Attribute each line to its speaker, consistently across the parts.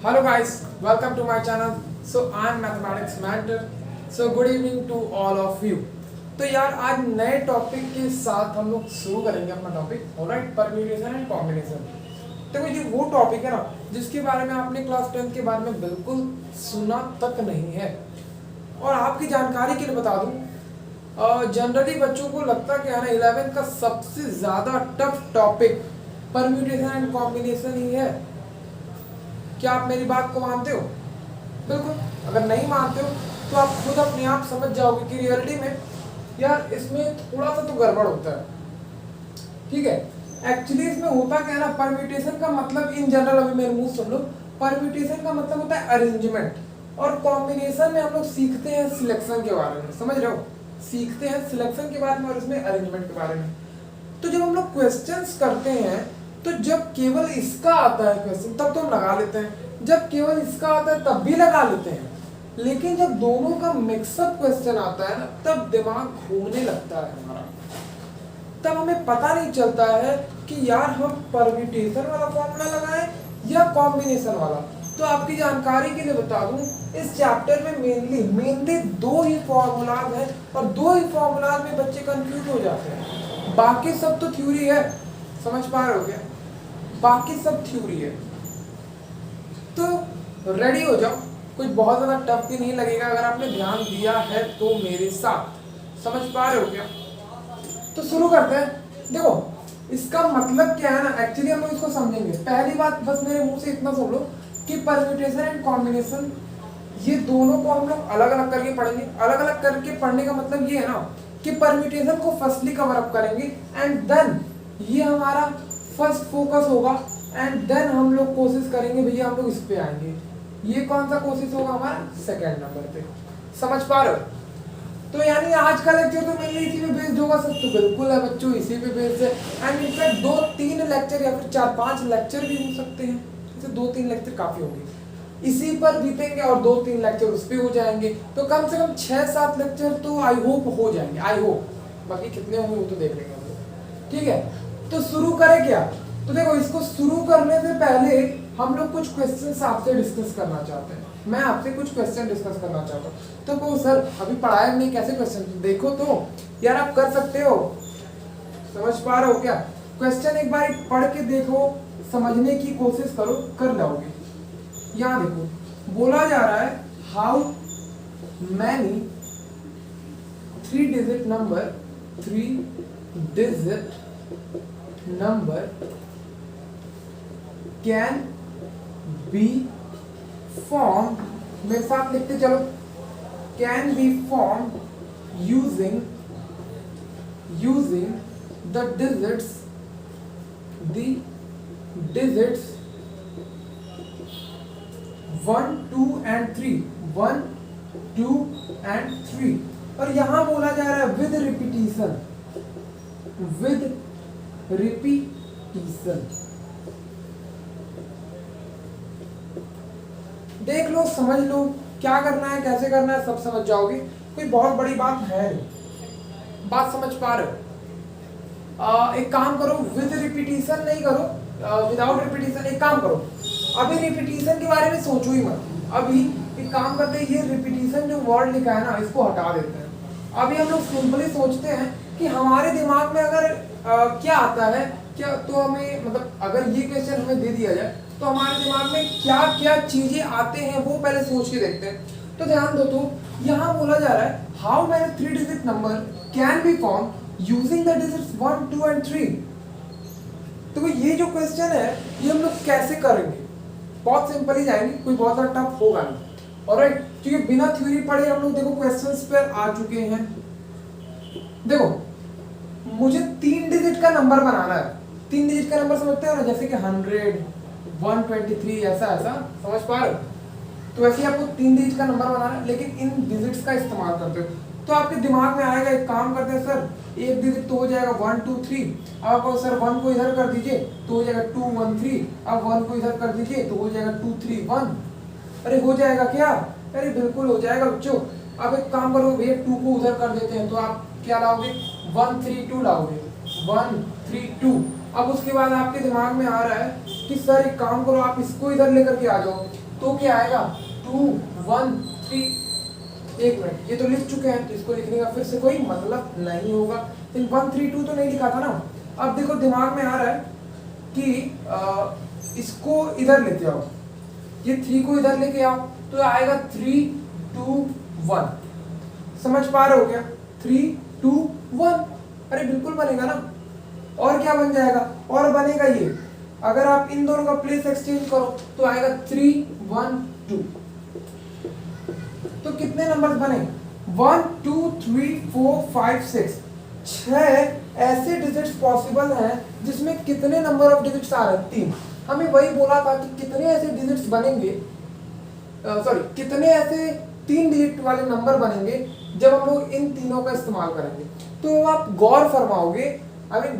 Speaker 1: Hello guys, welcome to my channel. So I am Mathematics Mentor. So good evening to all of you. तो यार आज नए topic के साथ हम लोग शुरू करेंगे अपना topic alright permutation and combination. तो ये वो टॉपिक है ना जिसके बारे में आपने क्लास 10 के बारे में बिल्कुल सुना तक नहीं है। और आपकी जानकारी के लिए बता दूं जनरली बच्चों को लगता क्या है ना 11th का सबसे ज़्यादा tough topic permutation and combination ही है। क्या आप मेरी बात को मानते हो? बिल्कुल। अगर नहीं मानते हो तो आप खुद अपने आप समझ जाओगे कि रियलिटी में यार इसमें थोड़ा सा तो गड़बड़ होता है। ठीक है, एक्चुअली इसमें होता क्या है ना, परम्यूटेशन का मतलब इन जनरल अभी मेरे मुंह सुन लो, परम्यूटेशन का मतलब होता है अरेंजमेंट और कॉम्बिनेशन में हम लोग सीखते हैं सिलेक्शन के बारे में। समझ रहे हो, सीखते हैं सिलेक्शन के बारे में और इसमें अरेंजमेंट के बारे में। तो जब हम लोग क्वेश्चंस करते हैं तो जब केवल इसका आता है क्वेश्चन तब तो हम लगा लेते हैं, जब केवल इसका आता है तब भी लगा लेते हैं, लेकिन जब दोनों का मिक्सअप क्वेश्चन आता है ना तब दिमाग घूमने लगता है हमारा। तब हमें पता नहीं चलता है कि यार हम परम्यूटेशन वाला फॉर्मूला लगाएं या कॉम्बिनेशन वाला। तो आपकी जानकारी के लिए बता दूं इस चैप्टर में मेनली दो ही फॉर्मूलाज हैं और दो ही फॉर्मूलाज में बच्चे कंफ्यूज हो जाते हैं। बाकी सब तो थ्योरी है, समझ पा रहे हो क्या? बाकी सब थ्योरी है। तो रेडी हो जाओ, कुछ बहुत ज्यादा टफ भी नहीं लगेगा अगर आपने ध्यान दिया है तो मेरे साथ। समझ पा रहे हो क्या? तो शुरू करते हैं। देखो इसका मतलब क्या है ना, एक्चुअली हम लोग इसको समझेंगे। पहली बात बस मेरे मुंह से इतना सुन लो कि परम्यूटेशन एंड कॉम्बिनेशन ये दोनों को हम लोग अलग अलग करके पढ़ेंगे। अलग अलग करके पढ़ने का मतलब ये है ना कि परम्यूटेशन को फर्स्टली कवर अप करेंगे एंड देन ये हमारा फर्स्ट फोकस होगा एंड देन हम लोग कोशिश करेंगे भैया हम लोग इस पे आएंगे। ये कौन सा कोशिश होगा? हमारा सेकंड नंबर पे। समझ पा रहे हो? तो यानी आज का लेक्चर तो मेनली इसी पे बेस्ड होगा। सब तो बिल्कुल है बच्चों, इसी पे बेस्ड है एंड इनफैक्ट 2-3 लेक्चर या फिर 4-5 लेक्चर भी हो सकते हैं। जैसे 2-3 लेक्चर काफी होंगे इसी पर बीतेंगे और 2-3 लेक्चर उस पे हो जाएंगे। तो कम से कम 6-7 लेक्चर तो आई होप हो जाएंगे, आई होप। बाकी कितने होंगे वो तो देख लेंगे हम लोग। ठीक है, तो शुरू करें क्या? तो देखो इसको शुरू करने से पहले हम लोग कुछ क्वेश्चंस आपसे डिस्कस करना चाहते हैं। मैं आपसे कुछ क्वेश्चन डिस्कस करना चाहता हूँ। तो कहो सर अभी पढ़ाया नहीं, कैसे क्वेश्चन? देखो तो यार आप कर सकते हो। समझ पा रहे हो क्या? क्वेश्चन एक बार पढ़ के देखो, समझने की कोशिश करो, कर लोगे। यहाँ देखो बोला जा रहा है how many 3 digit number can be form, मेरे साथ लिखते चलो, can be form using the digits 1, 2 and 3, 1, 2 and 3। और यहां बोला जा रहा है विद रिपीटिशन। देख लो, समझ लो, क्या करना है कैसे करना है सब समझ जाओगे। कोई बहुत बड़ी बात है नहीं, बात समझ पा रहे हो? एक काम करो, विद रिपीटिशन नहीं करो, विदाउट रिपीटिशन। एक काम करो, अभी रिपीटिशन के बारे में सोचो ही मत। अभी एक काम करते हैं, ये रिपीटिशन जो वर्ड लिखा है ना इसको हटा देते हैं। अभी हम लोग सिंपली सोचते हैं कि हमारे दिमाग में अगर क्या आता है, क्या तो हमें मतलब अगर ये क्वेश्चन हमें दे दिया जाए तो हमारे दिमाग में क्या क्या चीजें आते हैं वो पहले सोच के देखते हैं। तो ध्यान दो, तो यहाँ बोला जा रहा है how many 3 digit number can be form using the digits 1, 2 and 3। तो ये जो क्वेश्चन है ये हम लोग कैसे करेंगे? बहुत सिंपल ही जाएंगे, कोई बहुत ज्यादा टफ होगा नहीं। ऑलराइट, क्योंकि बिना थ्योरी पढ़े हम लोग देखो क्वेश्चंस पर आ चुके हैं। देखो मुझे 3 डिजिट का नंबर बनाना है। 3 डिजिट का नंबर समझते हो ना, जैसे कि 100, 123, ऐसा ऐसा, समझ पा रहे हो? तो वैसे आपको 3 डिजिट का नंबर बनाना है, लेकिन इन डिजिट्स का इस्तेमाल करते हो तो आपके दिमाग में आएगा। एक काम करते हैं सर, एक डिजिट तो हो जाएगा 1, 2, 3। अब आप सर 1 को इधर कर दीजिए तो हो जाएगा 2, 1, 3। अब 1 को इधर कर दीजिए तो हो जाएगा 2, 3, 1। अरे हो जाएगा क्या? अरे बिल्कुल हो जाएगा बच्चों। अब एक काम करो भैया, 2 को उधर कर देते हैं तो आप क्या लाओगे? 1, 3, 2 लाओगे, 1, 3, 2। अब उसके बाद आपके दिमाग में आ रहा है कि सर एक काम करो, आप इसको इधर लेकर के आ जाओ। तो क्या आएगा 2 1 3। एक मिनट, ये तो लिख चुके हैं तो इसको लिखने का फिर से कोई मतलब नहीं होगा। इन 1 3 2 तो नहीं लिखा था ना। अब देखो दिमाग में आ रहा है कि इसको इधर लेते आओ, ये 3 को इधर लेके आओ तो आएगा 3 2 1। समझ पा रहे हो क्या? 3 2 1। अरे बिल्कुल बनेगा ना। और क्या बन जाएगा? और बनेगा ये, अगर आप इन दोनों का प्लेस एक्सचेंज करो तो आएगा 3 1 2। तो कितने नंबर्स बने? 1 2 3 4 5 6। 6 ऐसे डिजिट्स पॉसिबल हैं जिसमें कितने नंबर ऑफ डिजिट्स आ रहे हैं? 3। हमें वही बोला था कि कितने ऐसे डिजिट्स बनेंगे, कितने ऐसे 3 डिजिट वाले नंबर बनेंगे जब हम लोग इन तीनों का इस्तेमाल करेंगे। तो आप गौर फरमाओगे,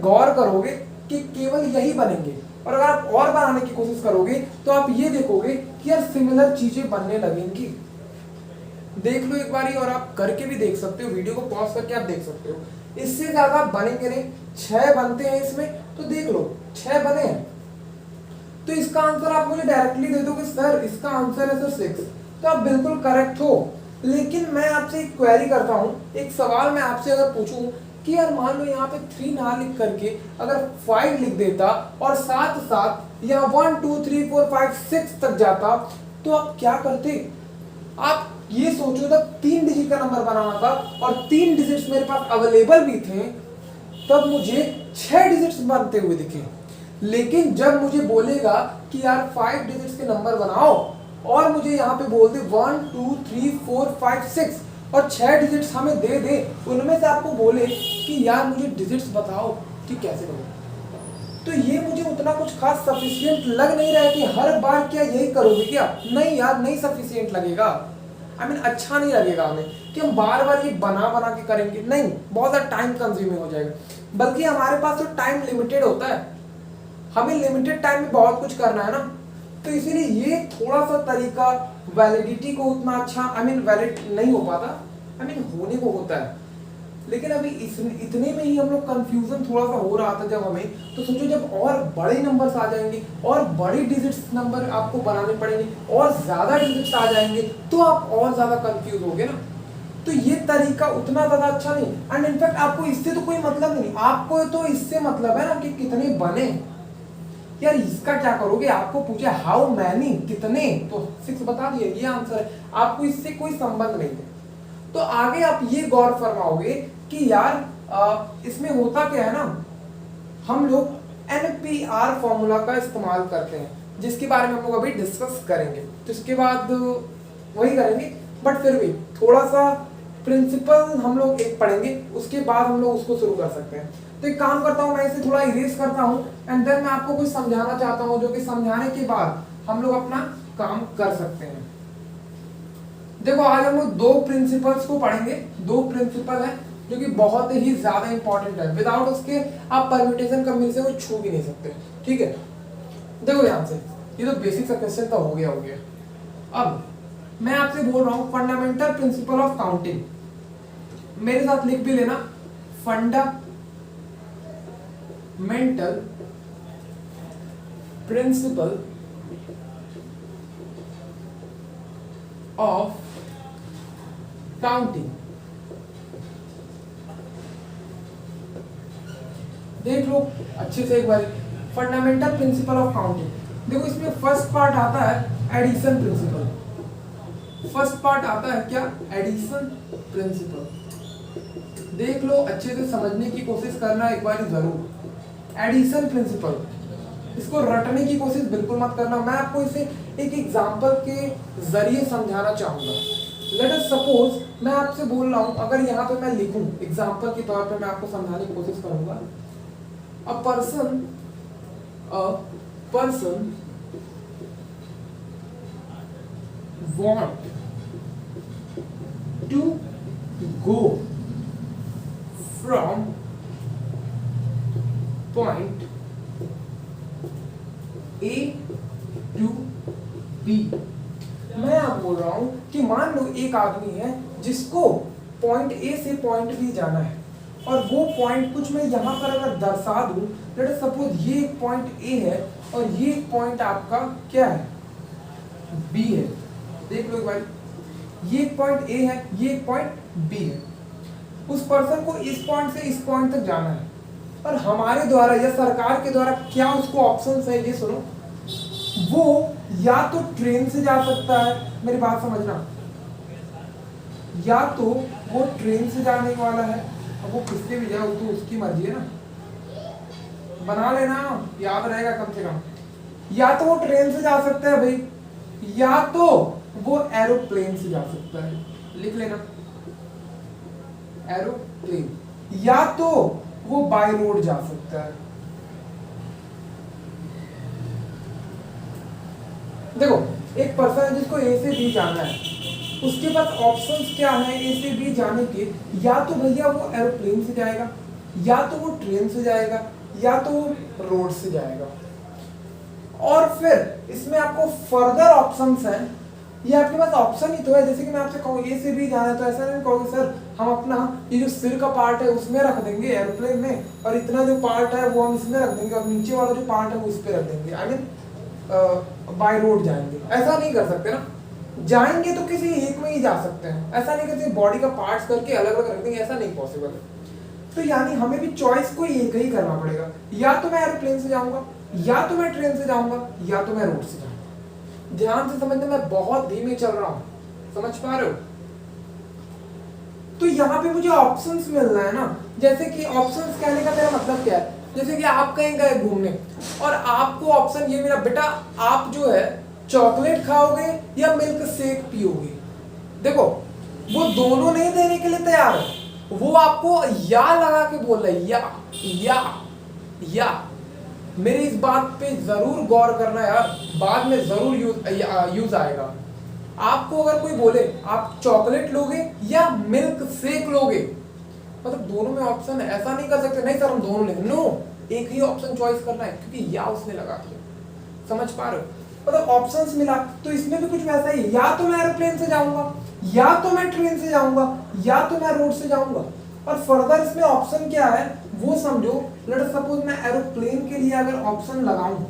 Speaker 1: गौर करोगे कि केवल यही बनेंगे। और अगर आप और बनाने की कोशिश करोगे तो आप ये देखोगे कि यार सिमिलर चीजें बनने लगेंगी। देख लो एक बारी, और आप करके भी देख सकते हो, वीडियो को पॉज करके आप देख सकते हो। इससे ज्यादा बनेंगे नहीं। 6 बनते हैं इसमें, तो देख लो 6 बने हैं। तो इसका आंसर आप मुझे डायरेक्टली दे दोगे सर इसका आंसर है सर 6, तो आप बिल्कुल करेक्ट हो। लेकिन मैं आपसे एक क्वेरी करता हूं, एक सवाल मैं आपसे अगर पूछूं कि यार मान लो यहाँ पे 3 ना लिख करके अगर 5 लिख देता और साथ साथ यहाँ 1 2 3 4 5 6 तक जाता, तो आप क्या करते? आप ये सोचो, तब 3 डिजिट का नंबर बनाना था और 3 डिजिट्स मेरे पास अवेलेबल भी थे, तब मुझे 6 डिजिट्स बनते हुए दिखे। लेकिन जब मुझे बोलेगा कि यार 5 डिजिट्स के नंबर बनाओ और मुझे यहाँ पे बोल दे 1 2 3 4 5 6 और 6 डिजिट्स हमें दे दे, उनमें से आपको बोले कि यार मुझे डिजिट्स बताओ कि कैसे करोगे, तो ये मुझे उतना कुछ खास सफिशिएंट लग नहीं रहा है कि हर बार क्या यही करोगे क्या? नहीं यार, नहीं सफिशिएंट लगेगा। अच्छा नहीं लगेगा हमें कि हम बार बार ये बना बना के करेंगे। नहीं, बहुत ज़्यादा टाइम कंज्यूमिंग हो जाएगा। बल्कि हमारे पास तो टाइम लिमिटेड होता है, हमें लिमिटेड टाइम में बहुत कुछ करना है ना। तो इसीलिए ये थोड़ा सा तरीका वैलिडिटी को उतना अच्छा वैलिड नहीं हो पाता, होने को होता है। लेकिन अभी इतने में ही हम लोग कंफ्यूजन थोड़ा सा हो रहा था जब हमें, तो सोचो जब और बड़े नंबर्स आ जाएंगे और बड़ी डिजिट्स नंबर आपको बनाने पड़ेंगे और ज्यादा डिजिट्स आ जाएंगे, तो आप और ज्यादा कंफ्यूज होगे ना। तो ये तरीका उतना ज्यादा अच्छा नहीं। एंड इनफैक्ट आपको इससे तो कोई मतलब नहीं, आपको तो इससे मतलब है ना कि कितने बने। यार इसका क्या करोगे? आपको पूछे हाउ मैनी, कितने, तो 6 बता दिए, ये आंसर है। आपको इससे कोई संबंध नहीं है। तो आगे आप ये गौर फरमाओगे कि यार इसमें होता क्या है ना, हम लोग NPR फॉर्मूला का इस्तेमाल करते हैं, जिसके बारे में हम लोग अभी डिस्कस करेंगे। तो इसके बाद वही करेंगे, बट फिर भी थोड़ा सा प्रिंसिपल हम लोग एक पढ़ेंगे, उसके बाद हम लोग उसको शुरू कर सकते हैं। तो एक काम करता हूँ, मैं इसे थोड़ा इरेज करता हूँ एंड देन मैं आपको कुछ समझाना चाहता हूँ, जो कि समझाने के बाद हम लोग अपना काम कर सकते हैं। देखो आज हम लोग 2 प्रिंसिपल्स को पढ़ेंगे। 2 प्रिंसिपल है जो कि बहुत ही ज्यादा इंपॉर्टेंट है, विदाउट उसके आप परम्यूटेशन कॉम्बिनेशन को छू भी नहीं सकते। ठीक है, देखो ध्यान से, ये तो बेसिक सा क्वेश्चन तो हो गया। अब मैं आपसे बोल रहा हूं फंडामेंटल प्रिंसिपल ऑफ काउंटिंग, मेरे साथ लिख भी लेना, फंडामेंटल प्रिंसिपल ऑफ काउंटिंग। देख लो अच्छे से एक बार, फंडामेंटल प्रिंसिपल ऑफ काउंटिंग। देखो इसमें फर्स्ट पार्ट आता है एडिशन प्रिंसिपल। फर्स्ट पार्ट आता है क्या? Addition principle. देख लो अच्छे से समझने की कोशिश करना एक बार जरूर। एडिशन प्रिंसिपल, इसको रटने की कोशिश बिल्कुल मत करना। मैं आपको इसे एक एग्जांपल के जरिए समझाना चाहूंगा। लेट अस सपोज मैं आपसे बोल रहा हूं, अगर यहाँ पे मैं लिखूं एग्जांपल के तौर पे, मैं आपको समझाने की कोशिश करूंगा। A person want to go from point A to B। मैं आप बोल रहा हूं कि मान लो एक आदमी है जिसको पॉइंट A से पॉइंट B जाना है, और वो पॉइंट कुछ मैं यहां पर अगर दर्शा दूं, लेट अस सपोज ये एक पॉइंट A है और ये एक पॉइंट आपका क्या है बी है, देख लो एक बार, ये एक पॉइंट ए है, ये एक पॉइंट बी है। उस पर्सन को इस पॉइंट से इस पॉइंट तक जाना है, और हमारे द्वारा या सरकार के द्वारा क्या उसको ऑप्शंस है ये सुनो। वो या तो ट्रेन से जा सकता है, मेरी बात समझना, या तो वो ट्रेन से जाने वाला है, अब वो किससे भी जाए वो तो उसकी मर्जी है ना, बना लेना, याद रहेगा कम से कम। या तो वो ट्रेन से जा सकता है भाई, या तो वो एरोप्लेन से जा सकता है, लिख लेना एरोप्लेन, या तो वो बाय रोड जा सकता है। देखो एक पर्सन है जिसको ए से बी जाना है, उसके पास ऑप्शंस क्या है ए से बी जाने के, या तो भैया वो एरोप्लेन से जाएगा, या तो वो ट्रेन से जाएगा, या तो वो रोड से जाएगा। और फिर इसमें आपको फर्दर ऑप्शंस हैं, ये आपके पास ऑप्शन ही तो है। जैसे कि मैं आपसे कहूँ ए से बी जाना है, तो ऐसा नहीं कहोगे सर हम अपना ये जो सिर का पार्ट है उसमें रख देंगे एरोप्लेन में, और इतना जो पार्ट है वो हम इसमें रख देंगे, और नीचे वाला जो पार्ट है वो इस पे रख देंगे, आई मीन बाय रोड जाएंगे। ऐसा नहीं कर सकते ना, जाएंगे तो किसी एक में ही जा सकते हैं, ऐसा नहीं करते बॉडी का पार्ट्स करके अलग अलग रख देंगे, ऐसा नहीं पॉसिबल है। तो यानी हमें भी चॉइस को एक ही करना पड़ेगा, या तो मैं एरोप्लेन से जाऊंगा, या तो मैं ट्रेन से जाऊंगा, या तो मैं रोड से जाऊंगा। ध्यान से समझना, मैं बहुत धीमे चल रहा हूं, समझ पा रहे हो। तो यहाँ पे मुझे ऑप्शंस मिलना है ना, जैसे कि ऑप्शंस कहने का मेरा मतलब क्या है, जैसे कि आप कहीं गए घूमने और आपको ऑप्शन ये मिला, बेटा आप जो है चॉकलेट खाओगे या मिल्क शेक पियोगे। देखो वो दोनों नहीं देने के लिए तैयार है, वो आपको या लगा के बोल रहा है, या मेरी इस बात पे जरूर गौर करना यार, बाद में जरूर यूज आएगा। आपको अगर कोई बोले आप चॉकलेट लोगे या मिल्क शेक लोगे, मतलब दोनों में ऑप्शन है, ऐसा नहीं कर सकते नहीं सर हम दोनों लेंगे, नो, एक ही ऑप्शन चॉइस करना है, क्योंकि या उसने लगा दिया। समझ पा रहे हो, मतलब ऑप्शंस मिला। तो इसमें भी कुछ वैसा ही है, या तो मैं एरोप्लेन से जाऊंगा, या तो मैं ट्रेन से जाऊंगा, या तो मैं रोड से जाऊंगा। और फर्दर इसमें ऑप्शन क्या है वो समझो। लेट्स सपोज मैं एरोप्लेन के लिए अगर ऑप्शन लगाऊं,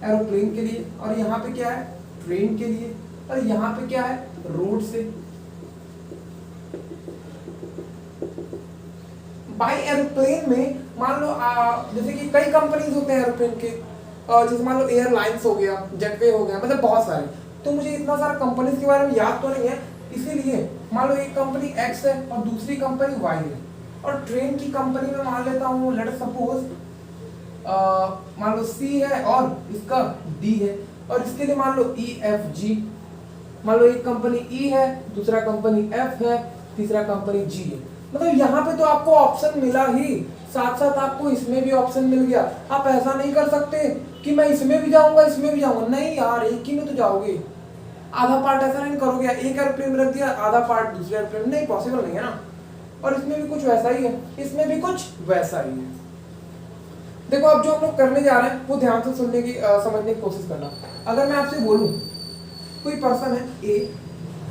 Speaker 1: एरोप्लेन के लिए, और यहाँ पे क्या है ट्रेन के लिए, और यहाँ पे क्या है रोड से। बाय एरोप्लेन में मान लो जैसे कि कई कंपनीज होते हैं एरोप्लेन के, जैसे मान लो एयरलाइंस हो गया, जेटवे हो गया, मतलब बहुत सारे। तो मुझे इतना सारा कंपनीज के बारे में याद तो नहीं है, इसीलिए मान लो एक कंपनी एक्स है और दूसरी कंपनी वाई है, और ट्रेन की कंपनी में मान लेता हूँ लेट सपोज मान लो सी है और इसका डी है, और इसके लिए मान लो ई एफ जी। मान लो एक कंपनी ई है, दूसरा कंपनी एफ है, तीसरा कंपनी जी है। मतलब यहाँ पे तो आपको ऑप्शन मिला ही, साथ साथ आपको इसमें भी ऑप्शन मिल गया। आप ऐसा नहीं कर सकते कि मैं इसमें भी जाऊंगा इसमें भी जाऊंगा, नहीं यार एक ही में तो जाओगे। आधा पार्ट ऐसा नहीं करोगे, एक एरोप्लेन में रख दिया आधा पार्ट दूसरे एरोप्लेन में, नहीं पॉसिबल नहीं है ना। और इसमें भी कुछ वैसा ही है, इसमें भी कुछ वैसा ही है। देखो अब जो हम लोग करने जा रहे हैं वो ध्यान से सुनने की समझने की कोशिश करना। अगर मैं आपसे बोलूं कोई पर्सन है ए,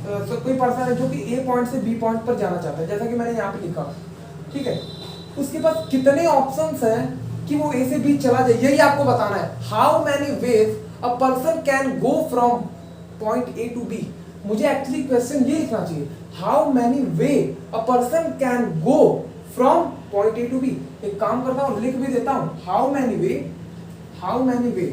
Speaker 1: कोई पर्सन है जो कि ए पॉइंट से बी पॉइंट पर जाना चाहता है, जैसा कि मैंने यहाँ पे लिखा, ठीक है, उसके पास कितने ऑप्शंस हैं कि वो ए से बी चला जाए, यही आपको बताना है। How many ways a person can go from point A to B. मुझे एक्चुअली क्वेश्चन ये लिखना चाहिए, how many way a person can go from point A to B. एक काम करता हूं लिख भी देता हूं, how many way how many way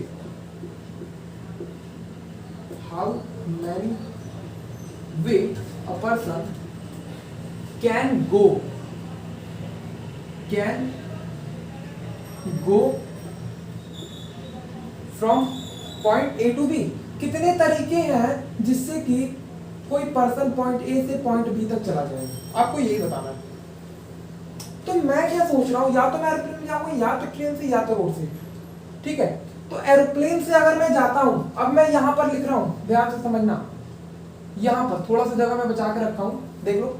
Speaker 1: a person can go from point A to B। कितने तरीके हैं जिससे कि कोई पर्सन पॉइंट ए से पॉइंट बी तक चला जाए, आपको यही बताना है। तो मैं क्या सोच रहा हूं, या तो मैं एरोप्लेन में जाऊंगा, या तो ट्रेन से, या तो रोड से, ठीक है। तो एरोप्लेन से अगर मैं जाता हूं, अब मैं यहां पर लिख रहा हूं, ध्यान से समझना, यहां पर थोड़ा सा जगह मैं बचा के रखा हूं, देख लो।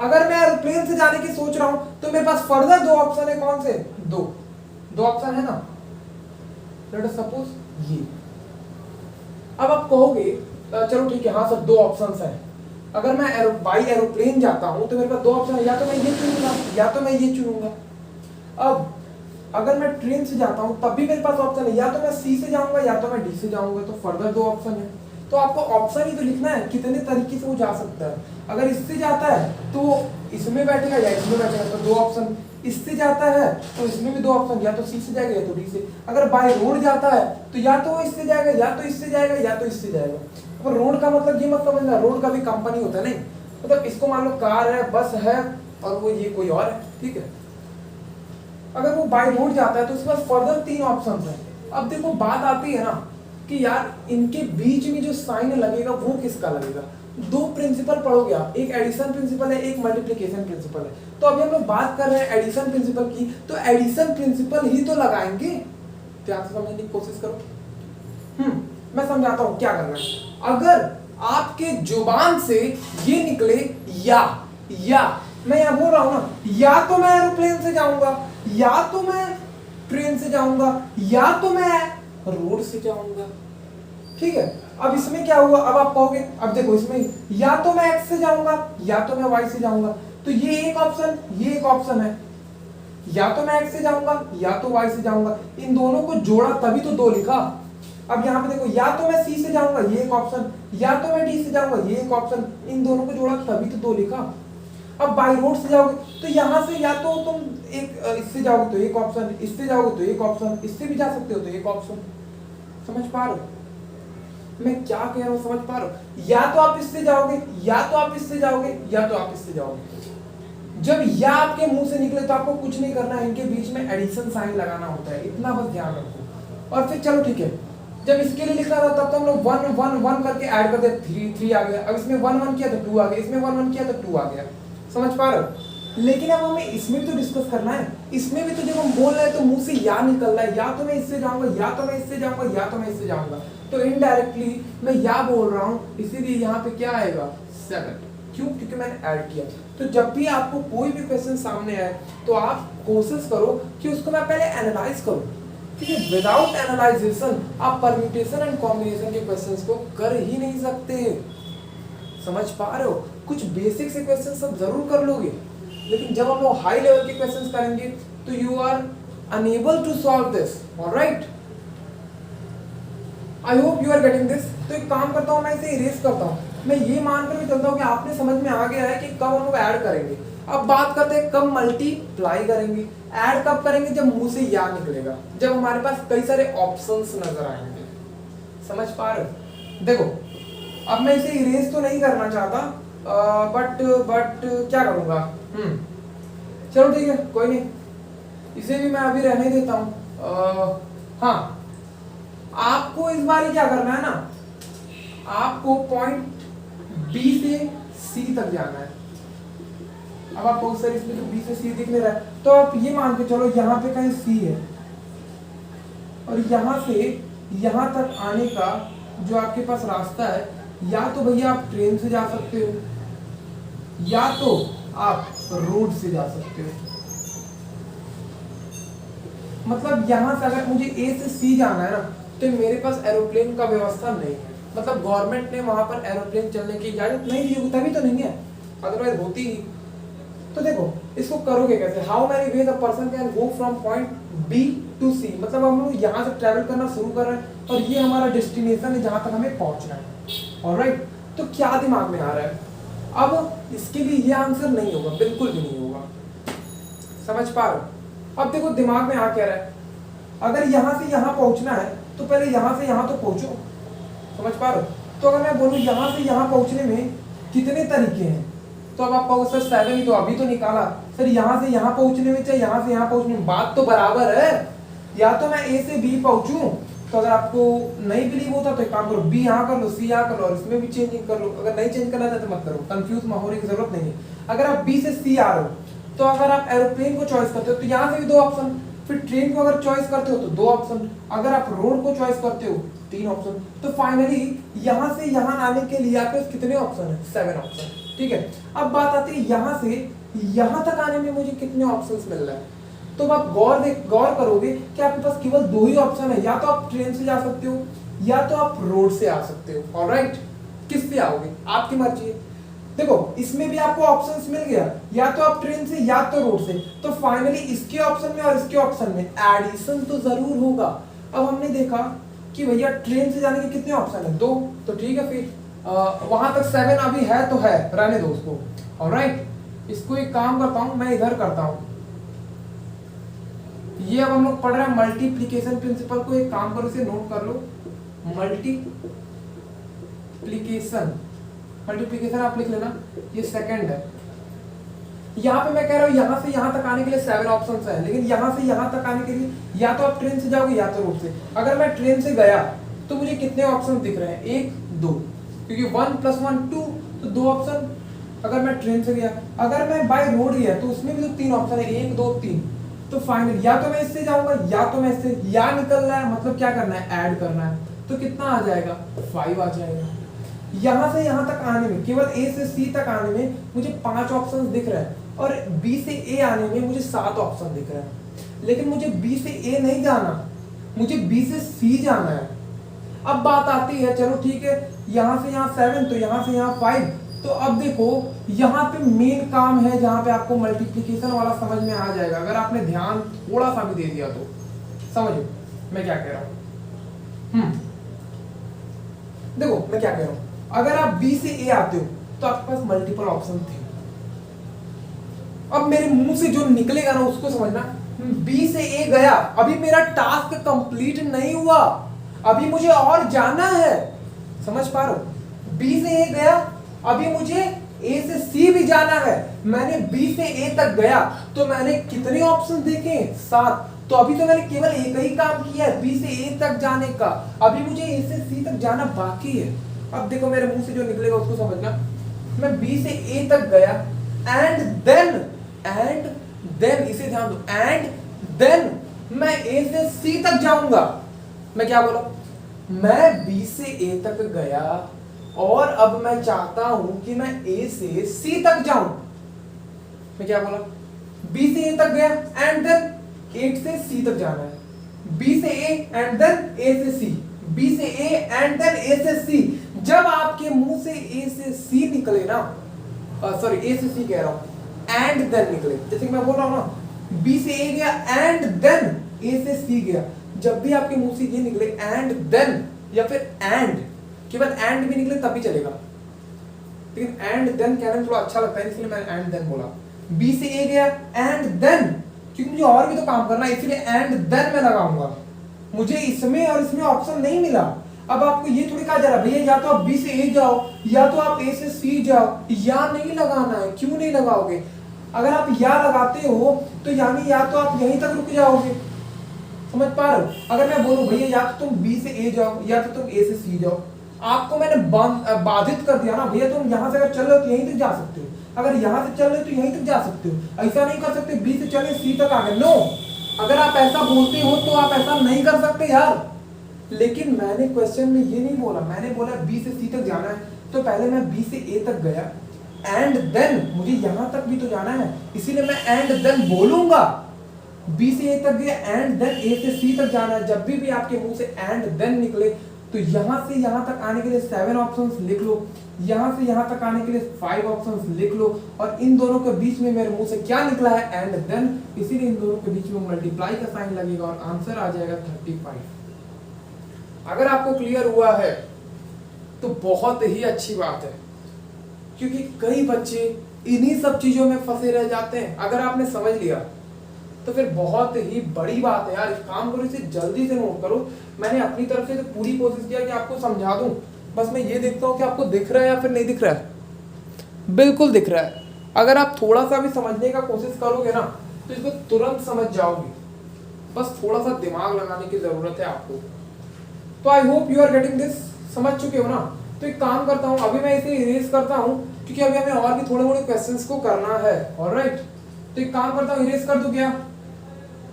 Speaker 1: अगर मैं एरोप्लेन से जाने की सोच रहा हूं तो मेरे पास फर्दर दो ऑप्शन है, कौन से दो ऑप्शन है ना, लेट अस सपोज ये। अब आप कहोगे चलो ठीक है, हाँ सर दो ऑप्शंस हैं। अगर मैं बाई एरोप्लेन जाता हूं तो मेरे पास दो ऑप्शन है, या तो मैं ये चुनूंगा या तो मैं ये चुनूंगा। अब अगर मैं ट्रेन से जाता हूं तब भी मेरे पास ऑप्शन है, या तो मैं सी से जाऊंगा या तो मैं डी से जाऊंगा, तो फर्दर दो ऑप्शन है। तो आपको ऑप्शन ही तो लिखना है कितने तरीके से वो जा सकता है। अगर इससे जाता है तो इसमें बैठेगा या इसमें बैठेगा, तो दो ऑप्शन। इससे जाता है तो इसमें भी दो ऑप्शन, या तो सी से जाएगा या तो डी से। अगर बाय रोड जाता है तो या तो इससे जाएगा या तो इससे जाएगा या तो इससे जाएगा। और रोड का मतलब ये मत समझना रोड का भी कंपनी होता है, नहीं मतलब इसको मान लो कार है, बस है और वो ये कोई और है, ठीक है। अगर वो बाय रोड जाता है तो उसके पास फर्दर 3 ऑप्शन है। अब देखो बात आती है ना कि यार इनके बीच में जो साइन लगेगा वो किसका लगेगा। दो प्रिंसिपल पढ़ोगे आप, एक एडिशन प्रिंसिपल है, एक मल्टीप्लिकेशन प्रिंसिपल है। तो अभी हम लोग बात कर रहे हैं एडिशन प्रिंसिपल की, तो एडिशन प्रिंसिपल ही तो लगाएंगे। ध्यान से समझने की कोशिश करो। मैं समझाता हूं क्या करना है। अगर आपके जुबान से ये निकले या मैं यहां बोल रहा हूं ना, या तो मैं एरोप्लेन से जाऊंगा, या तो मैं ट्रेन से जाऊंगा, या तो मैं रोड से जाऊंगा, ठीक है। अब इसमें क्या हुआ, अब आप कहोगे, अब देखो इसमें या तो मैं एक्स से जाऊंगा या तो मैं वाई से जाऊंगा, तो ये एक ऑप्शन, ये एक ऑप्शन है। या तो मैं एक्स से जाऊंगा या तो वाई से जाऊंगा, इन दोनों को जोड़ा तभी तो 2 लिखा। अब यहाँ पे देखो, या तो मैं सी से जाऊंगा, ये एक ऑप्शन, या तो मैं डी से जाऊंगा, ये एक ऑप्शन, इन दोनों को जोड़ा तभी तो 2 लिखा। अब बाई रोड से जाओगे तो यहाँ से या तो तुम एक इससे जाओगे तो एक ऑप्शन, इससे जाओगे तो एक ऑप्शन, इससे भी जा सकते हो तो एक ऑप्शन। समझ पा रहे हो मैं क्या कह रहा हूँ, समझ पा रहे हो। या तो आप इससे जाओगे, या तो आप इससे जाओगे, या तो आप इससे जाओगे। जब या आपके मुंह से निकले तो आपको कुछ नहीं करना है, इनके बीच में एडिशन साइन लगाना होता है, इतना बस ध्यान रखो। और फिर चलो ठीक है, जब इसके लिए लिखना था तब तो हम लोग 1 1 1 करके ऐड कर दिया, 3 3 आ गया। अब इसमें 1 1 किया तो 2 आ गया, इसमें 1 1 किया तो 2 आ गया। समझ पा रहे हो। लेकिन अब हमें इसमें भी तो डिस्कस करना है। इसमें भी तो जब हम बोल रहे हैं तो मुंह से या निकल रहा है, या तो मैं इससे जाऊंगा, या तो मैं इससे जाऊंगा, या तो मैं इससे जाऊंगा, तो इनडायरेक्टली मैं या बोल रहा हूं, इसीलिए यहाँ पे क्या आएगा 7। क्यों? क्योंकि मैंने ऐड किया। तो जब भी आपको कोई भी क्वेश्चन सामने आए तो आप कोशिश करो कि उसको मैं पहले एनालाइज करूं, ठीक है। विदाउट एनालाइजेशन आप परम्यूटेशन एंड कॉम्बिनेशन के क्वेश्चंस को कर ही नहीं सकते। समझ पा रहे हो। कुछ बेसिक से क्वेश्चन सब जरूर कर लोगे, लेकिन जब हम लोग हाई लेवल के क्वेश्चंस करेंगे तो you are unable to solve this. Alright, I hope you are getting this. तो एक काम करता हूँ, मैं इसे इरेज करता हूँ। मैं ये मानकर भी चलता हूँ कि आपने समझ में आ गया है कि कब हम लोग ऐड करेंगे। अब बात करते हैं कब मल्टीप्लाई करेंगे। ऐड कब करेंगे? जब मुंह से या निकलेगा, जब हमारे पास कई सारे ऑप्शंस नजर आएंगे। समझ पा रहे हो। देखो अब मैं इसे इरेज तो नहीं करना चाहता, बट क्या करूंगा, चलो ठीक है कोई नहीं, इसे भी मैं अभी रहने देता हूँ। हाँ, आपको इस बार क्या करना है ना, आपको पॉइंट बी से सी तक जाना है। अब आप बहुत सारे इसमें तो बी से सी दिख नहीं रहा है, तो आप ये मान के चलो यहाँ पे कहीं सी है, और यहाँ से यहाँ तक आने का जो आपके पास रास्ता है, या तो भैया आप ट्रेन से जा सकते हो, या तो आप रोड से जा सकते हो। मतलब यहां से अगर मुझे ए से सी जाना है ना, तो मेरे पास एरोप्लेन का व्यवस्था नहीं है। मतलब गवर्नमेंट ने वहां पर एरोप्लेन चलने की इजाजत नहीं दी, तभी तो नहीं है, अदरवाइज होती ही। तो देखो इसको करोगे कैसे। How many ways a person can go from point B to C. मतलब हम लोग यहाँ से ट्रेवल करना शुरू कर रहे हैं और ये हमारा डेस्टिनेशन है जहां तक हमें पहुंचना है। ऑलराइट, तो क्या दिमाग में आ रहा है, अब इसके लिए ये आंसर नहीं होगा, बिल्कुल भी नहीं होगा। समझ पा रहे हो। अब देखो दिमाग में आ क्या रहा है, अगर यहाँ से यहाँ पहुंचना है तो पहले यहाँ से यहाँ तो पहुंचो। समझ पा रहे हो। तो अगर मैं बोलूँ यहाँ से यहाँ पहुंचने में कितने तरीके हैं, तो अब आप कहोगे सर 7 ही तो अभी तो निकाला। सर यहाँ से यहाँ पहुंचने में चाहे यहाँ से यहाँ पहुंचने में बात तो बराबर है। या तो मैं ए से बी पहुंचूं, तो अगर आपको नहीं बिलीव होता तो एक काम करो, बी यहाँ कर लो, सी यहाँ कर लो, और इसमें भी चेंजिंग कर लो। अगर नहीं चेंज करना चाहते मत करो, कंफ्यूज होने की जरूरत नहीं है। अगर आप बी से सी आ रहे हो, तो अगर आप एरोप्लेन को चॉइस करते हो तो यहाँ से भी 2 ऑप्शन, फिर ट्रेन को अगर चॉइस करते हो तो 2 ऑप्शन, अगर आप रोड को चॉइस करते हो 3 ऑप्शन। तो फाइनली यहाँ से यहाँ आने के लिए आपके पास कितने ऑप्शन है? 7 ऑप्शन। ठीक है, अब बात आती है यहाँ से यहाँ तक आने में मुझे कितने ऑप्शंस मिल रहा है। तो आप गौर करोगे कि आपके पास केवल 2 ही ऑप्शन है, या तो आप ट्रेन से जा सकते हो या तो आप रोड से आ सकते हो। ऑलराइट, किससे आओगे आपकी मर्जी है। देखो इसमें भी आपको ऑप्शंस मिल गया, या तो आप ट्रेन से या तो रोड से। तो फाइनली इसके ऑप्शन में और इसके ऑप्शन में एडिशन तो जरूर होगा। अब हमने देखा कि भैया ट्रेन से जाने के कितने ऑप्शन है, 2, तो ठीक है फिर वहां तक 7 अभी है तो है, रहने दो उसको। ऑलराइट, इसको एक काम करता हूं, मैं इधर करता हूं। ये अब हम लोग पढ़ रहे हैं मल्टीप्लिकेशन प्रिंसिपल को, एक काम करो इसे नोट कर लो, मल्टीप्लिकेशन आप लिख लेना, ये सेकंड है। यहाँ पे मैं कह रहा हूँ यहाँ से यहाँ तक आने के लिए 7 ऑप्शंस है, लेकिन यहाँ से यहाँ तक आने के लिए या तो आप ट्रेन से जाओगे या तो रोड से। अगर मैं ट्रेन से गया तो मुझे कितने ऑप्शन दिख रहे हैं, 1 2, क्योंकि 1 + 1 2, तो 2 ऑप्शन। अगर मैं ट्रेन से गया, अगर मैं बाय रोड गया तो उसमें भी तो 3 ऑप्शन है, 1 2 3। तो फाइनल या तो मैं इससे जाऊंगा या तो मैं इससे, या निकलना है मतलब क्या करना है, ऐड करना है। तो कितना आ जाएगा, 5 आ जाएगा। यहां से यहां तक आने में, केवल ए से सी तक आने में मुझे 5 ऑप्शन दिख रहे हैं, और बी से ए आने में मुझे 7 ऑप्शन दिख रहे हैं। लेकिन मुझे बी से ए नहीं जाना, मुझे बी से सी जाना है। अब बात आती है, चलो ठीक है, यहां से यहां 7 तो यहां से यहां 5। तो अब देखो यहाँ पे मेन काम है जहां पे आपको मल्टीप्लिकेशन वाला समझ में आ जाएगा, अगर आपने ध्यान थोड़ा सा भी दे दिया तो। समझो मैं क्या कह रहा हूं, देखो मैं क्या कह रहा हूं, अगर आप बी से ए आते हो तो आपके पास मल्टीपल ऑप्शन थे। अब मेरे मुंह से जो निकलेगा ना उसको समझना, बी से ए गया, अभी मेरा टास्क कंप्लीट नहीं हुआ, अभी मुझे और जाना है। समझ पा रहे हो, बी से ए गया, अभी मुझे ए से सी भी जाना है। मैंने बी से ए तक गया तो मैंने कितने ऑप्शन देखे, 7। तो अभी तो मैंने केवल एक ही काम किया है, बी से ए तक जाने का। अभी मुझे ए से सी तक जाना बाकी है। अब देखो मेरे मुंह से जो निकलेगा उसको समझना, मैं बी से ए तक गया, एंड देन इसे ध्यान दो, एंड देन मैं ए से सी तक जाऊंगा। मैं क्या बोला, मैं बी से ए तक गया और अब मैं चाहता हूं कि मैं ए से सी तक जाऊं। मैं क्या बोला, बी से ए तक गया एंड देन ए से सी तक जाना है, बी से ए एंड देन ए से सी, बी से ए एंड देन ए से सी। जब आपके मुंह से ए से सी निकले ना, सॉरी ए से सी कह रहा हूं, एंड देन निकले, जैसे मैं बोल रहा हूं ना, बी से ए गया एंड देन ए से सी गया, जब भी आपके मुंह से ये निकले एंड देन या फिर एंड, केवल एंड भी निकले तब भी चलेगा, लेकिन एंड देन कहने में थोड़ा अच्छा लगता है इसलिए मैंने एंड देन बोला। बी से ए गया एंड देन, क्योंकि मुझे और भी तो काम करना है इसलिए एंड देन मैं लगाऊंगा। मुझे इसमें और इसमें ऑप्शन नहीं मिला। अब आपको ये थोड़ी कहा जा रहा है भैया या तो आप बी से ए जाओ या तो आप ए से सी जाओ, या नहीं लगाना है। क्यों नहीं लगाओगे, अगर आप या लगाते हो तो यानी या तो आप यहीं तक रुक जाओगे। समझ पा रहे हो, अगर मैं बोलूं भैया या तो तुम बी से ए जाओ या तो तुम ए से सी जाओ, आपको मैंने बाधित कर दिया ना, भैया तुम यहां से अगर चल रहे हो तो यहीं तक जा सकते हो, अगर यहां से चल रहे हो तो यहीं तक जा सकते हो। ऐसा नहीं कर सकते बी से चले सी तक आ गए, नो। अगर आप ऐसा बोलते हो तो आप ऐसा नहीं कर सकते यार। लेकिन मैंने क्वेश्चन में ये नहीं बोला, मैंने बोला बी से सी तक जाना है, तो पहले मैं बी से ए तक गया एंड देन मुझे यहां तक भी तो जाना है, इसीलिए मैं एंड देन बोलूंगा। बी से ए तक गया एंड देन ए से सी तक जाना है। जब भी आपके मुंह से एंड देन निकले तो यहां से यहां तक आने के लिए 7 ऑप्शंस लिख लो, यहां से यहां तक आने के लिए 5 ऑप्शंस लिख लो, और इन दोनों के बीच में मेरे मुंह से क्या निकला है, एंड देन, इसीलिए इन दोनों के बीच में मल्टीप्लाई का साइन लगेगा और आंसर आ जाएगा 35। अगर आपको क्लियर हुआ है तो बहुत ही अच्छी बात है, क्योंकि कई बच्चे इन्हीं सब चीजों में फंसे रह जाते हैं। अगर आपने समझ लिया तो फिर बहुत ही बड़ी बात है यार। इस काम करो, इसे जल्दी से नोट करो। मैंने अपनी तरफ से तो पूरी कोशिश किया कि आपको समझा दूं, बस मैं ये देखता हूं कि आपको दिख रहा है या फिर नहीं दिख रहा है। बिल्कुल दिख रहा है। अगर आप थोड़ा सा भी समझने का कोशिश करोगे ना तो इसको तुरंत समझ जाओगे, बस थोड़ा सा दिमाग लगाने की जरूरत है आपको। तो I hope you are getting this, समझ चुके हो ना। तो एक काम करता हूं, अभी मैं इसे इरेज करता हूं क्योंकि अभी हमें और भी थोड़े क्वेश्चंस को करना है। ऑलराइट, तो एक काम करता हूं, इरेज कर दूं क्या,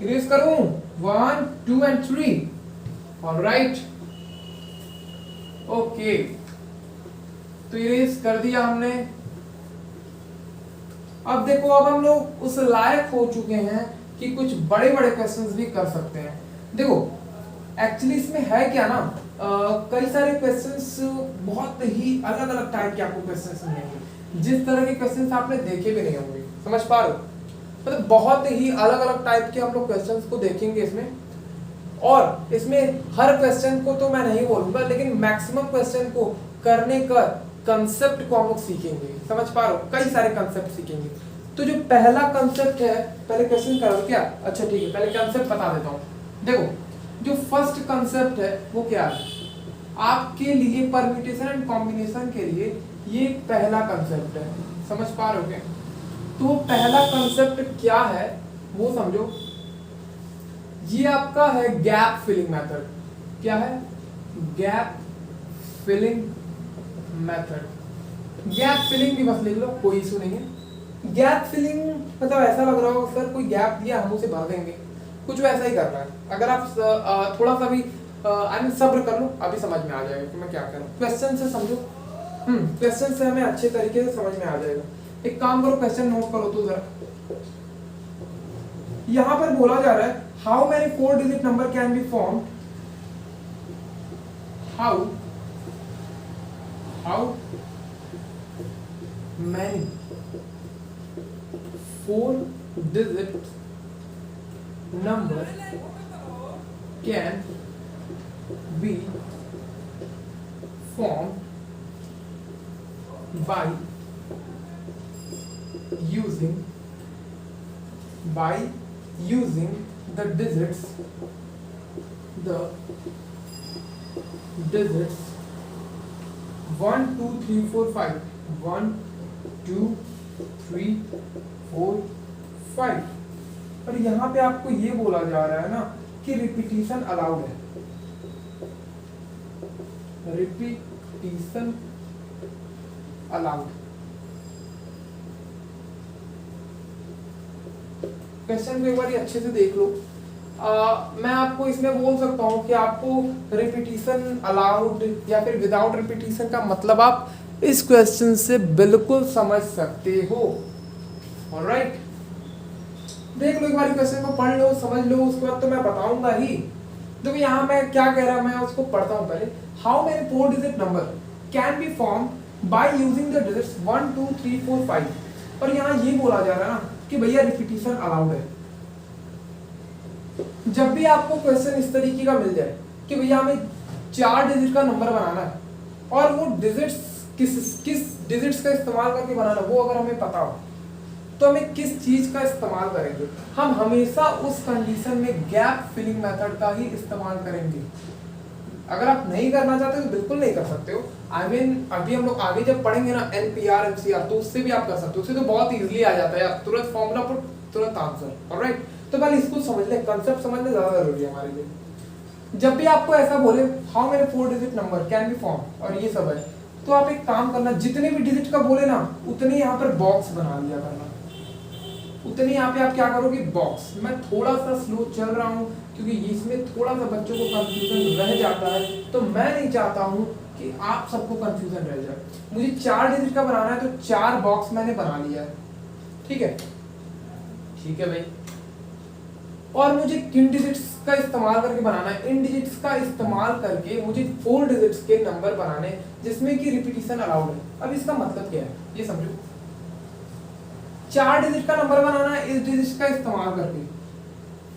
Speaker 1: इरेज करूं 1 2 एंड 3। ऑलराइट, ओके, तो इरेज कर दिया हमने। अब देखो, अब हम लोग उस लायक हो चुके हैं कि कुछ बड़े बड़े क्वेश्चंस भी कर सकते हैं। देखो एक्चुअली इसमें है क्या ना, कई सारे क्वेश्चंस, बहुत ही अलग अलग टाइप के आपको क्वेश्चंस मिलेंगे, जिस तरह के क्वेश्चंस आपने देखे भी नहीं होंगे। समझ पा रहे हो, मतलब बहुत ही अलग अलग टाइप के हम लोग क्वेश्चंस को देखेंगे इसमें। और इसमें हर क्वेश्चन को तो मैं नहीं बोलूंगा, लेकिन मैक्सिमम क्वेश्चन को करने का कंसेप्ट को हम लोग सीखेंगे। समझ पा रहे हो, कई सारे कंसेप्ट सीखेंगे। तो जो पहला कंसेप्ट है, पहले क्वेश्चन करो क्या? अच्छा ठीक है, पहले कंसेप्ट बता देता हूँ। देखो जो फर्स्ट कंसेप्ट है वो क्या है आपके लिए, परम्यूटेशन एंड कॉम्बिनेशन के लिए ये पहला कंसेप्ट है। समझ पा रहे हो क्या? तो पहला कंसेप्ट क्या है वो समझो। ये आपका है गैप फिलिंग मेथड। क्या है? Gap filling method. Gap filling भी बस लिख लो, कोई इशू नहीं है। गैप फिलिंग मतलब ऐसा लग रहा होगा सर कोई गैप दिया हम उसे भर देंगे, कुछ वैसा ही करना है। अगर आप थोड़ा सा भी सब्र कर लो, अभी समझ में आ जाएगा कि मैं क्या कर रहा हूँ। क्वेश्चन से समझो, क्वेश्चन से हमें अच्छे तरीके से समझ में आ जाएगा। एक काम करो, क्वेश्चन नोट करो तो जरा। यहां पर बोला जा रहा है how many 4 digit number can be formed, how many 4 digit number can be formed by using the digits 1 2 3 4 5 1 2 3 4 5। और यहाँ पे आपको ये बोला जा रहा है ना कि रिपीटिशन अलाउड है। Repetition allowed. क्वेश्चन को एक बार अच्छे से देख लो। मैं आपको इसमें बोल सकता हूं कि आपको रिपीटिशन अलाउड या फिर विदाउट रिपीटिशन का मतलब आप इस क्वेश्चन से बिल्कुल समझ सकते हो। ऑलराइट, देख लो एक बार क्वेश्चन को, पढ़ लो, समझ लो, उसके बाद तो मैं बताऊंगा ही। देखो यहाँ मैं क्या कह रहा हूं, मैं उसको पढ़ता हूं पहले। How many 4 digit number can be form by using the digits 1 2 3 4 5। और यहाँ ये बोला जा रहा है ना कि भैया रिपीटिशन अलाउड है। जब भी आपको क्वेश्चन इस तरीके का मिल जाए कि भैया हमें 4 डिजिट का नंबर बनाना है और वो डिजिट्स किस डिजिट्स का इस्तेमाल करके बनाना है वो अगर हमें पता हो, तो हमें किस चीज का इस्तेमाल करेंगे? हम हमेशा उस कंडीशन में गैप फिलिंग मेथड का ही इस्तेमाल करेंगे। अगर आप नहीं करना चाहते तो बिल्कुल नहीं कर सकते हो। I mean, अभी हम लोग आगे जब पढ़ेंगे ना NPR MCR, तो उससे भी आप कर सकते हो। उससे तो बहुत इजीली आ जाता है, आप तुरंत फॉर्मूला पुट, तुरंत आंसर। ऑलराइट, तो पहले इसको समझ ले, कंसेप्ट समझना ज्यादा जरूरी है हमारे लिए। जब भी आपको ऐसा बोले how many 4 digit number can be form और ये सब है, तो आप एक काम करना, जितने भी डिजिट का बोले ना उतने यहाँ पर बॉक्स बना लिया करना। उतने यहाँ पे आप क्या करोगे? बॉक्स। मैं थोड़ा सा स्लो चल रहा हूँ क्योंकि इसमें थोड़ा सा बच्चों को कंफ्यूजन रह जाता है, तो मैं नहीं चाहता हूँ कि आप सबको कंफ्यूजन रह जाए। मुझे 4 डिजिट का बनाना है तो 4 बॉक्स मैंने बना लिया है। ठीक है, ठीक है भाई। और मुझे किन डिजिट्स का इस्तेमाल करके बनाना है? इन डिजिट्स का इस्तेमाल करके मुझे 4 डिजिट्स के नंबर बनाने जिसमें कि रिपीटिशन अलाउड है। अब इसका मतलब क्या है ये समझो। 4 डिजिट का नंबर बनाना है इस डिजिट का इस्तेमाल करके,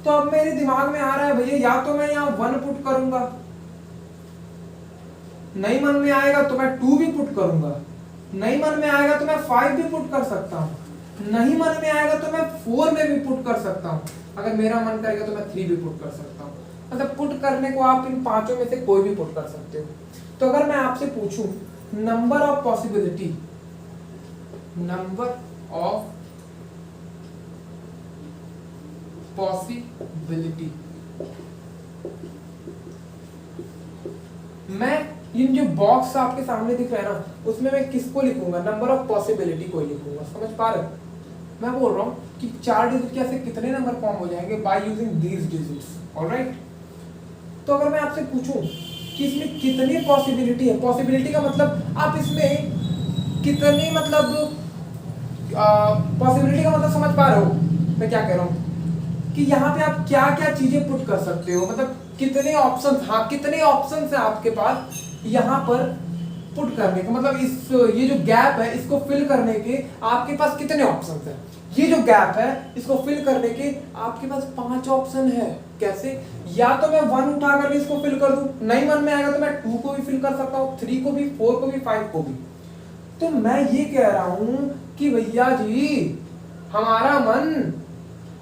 Speaker 1: तो अब मेरे दिमाग में आ रहा है भैया या तो मैं यहाँ 1 पुट करूंगा, नहीं मन में आएगा तो मैं 2 भी पुट करूंगा, नहीं मन में आएगा तो मैं 5 भी पुट कर सकता हूँ, नहीं मन में आएगा तो मैं 4 में भी पुट कर सकता हूँ, अगर मेरा मन करेगा तो मैं 3 भी पुट कर सकता हूँ। मतलब पुट करने को आप इन पांचों में से कोई भी पुट कर सकते हो। तो अगर मैं आपसे पूछूं number of possibility, number of possibility, मैं इन जो बॉक्स आपके सामने दिख रहा है ना उसमें मैं किसको लिखूंगा? नंबर ऑफ पॉसिबिलिटी को ही लिखूंगा। समझ पा रहे हो? मैं बोल रहा हूँ कि 4 डिजिट के ऐसे कितने नंबर फॉर्म हो जाएंगे by using these digits. Alright, तो अगर मैं आपसे पूछूं कि इसमें कितनी पॉसिबिलिटी है, पॉसिबिलिटी का मतलब आप इसमें कितने मतलब पॉसिबिलिटी का मतलब समझ पा रहे हो मैं क्या कह रहा हूँ? कि यहाँ पे आप क्या क्या चीजें पुट कर सकते हो, मतलब कितने ऑप्शंस, हाँ कितने ऑप्शंस है आपके पास यहाँ पर पुट करने के, मतलब इस ये जो गैप है इसको फिल करने के आपके पास कितने ऑप्शन है? ये जो गैप है इसको फिल करने के आपके पास 5 ऑप्शन है। कैसे? या तो मैं 1 उठा करके इसको फिल कर दूं, नहीं मन में आएगा तो मैं 2 को भी फिल कर सकता हूं, 3 को भी, 4 को भी, 5 को भी। तो मैं ये कह रहा हूं कि भैया जी हमारा मन,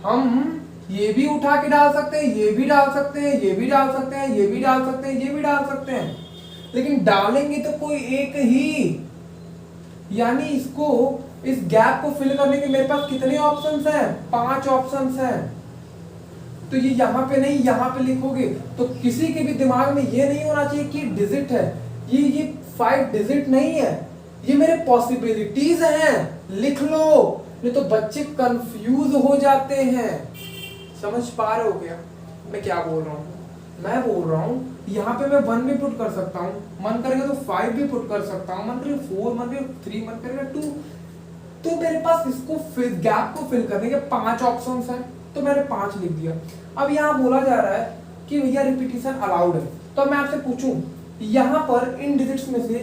Speaker 1: हम ये भी उठा के डाल सकते हैं, ये भी डाल सकते हैं, ये भी डाल सकते हैं, ये भी डाल सकते हैं, ये भी डाल सकते हैं, लेकिन डालेंगे तो कोई एक ही। यानी इसको, इस गैप को फिल करने के मेरे पास कितने ऑप्शंस हैं? 5 ऑप्शंस हैं। तो ये यहां पे नहीं, यहां पे लिखोगे तो किसी के भी दिमाग में ये नहीं होना चाहिए कि डिजिट है, ये 5 डिजिट नहीं है, ये मेरे पॉसिबिलिटीज हैं, लिख लो, नहीं तो बच्चे कंफ्यूज हो जाते हैं। समझ पा रहे हो क्या मैं क्या बोल रहा हूँ? मैं बोल रहा हूँ यहाँ पे मैं 1 भी पुट कर सकता हूँ, मन करेगा तो 5 भी पुट कर सकता हूँ, मन करेगा 4, मन करेगा 3, मन करेगा 2। तो मेरे पास इसको गैप को फिल करने के 5 ऑप्शंस हैं, तो मैंने 5 लिख दिया। अब यहाँ बोला जा रहा है कि भैया रिपीटिशन अलाउड है, तो मैं आपसे पूछूं यहाँ पर इन डिजिट्स में से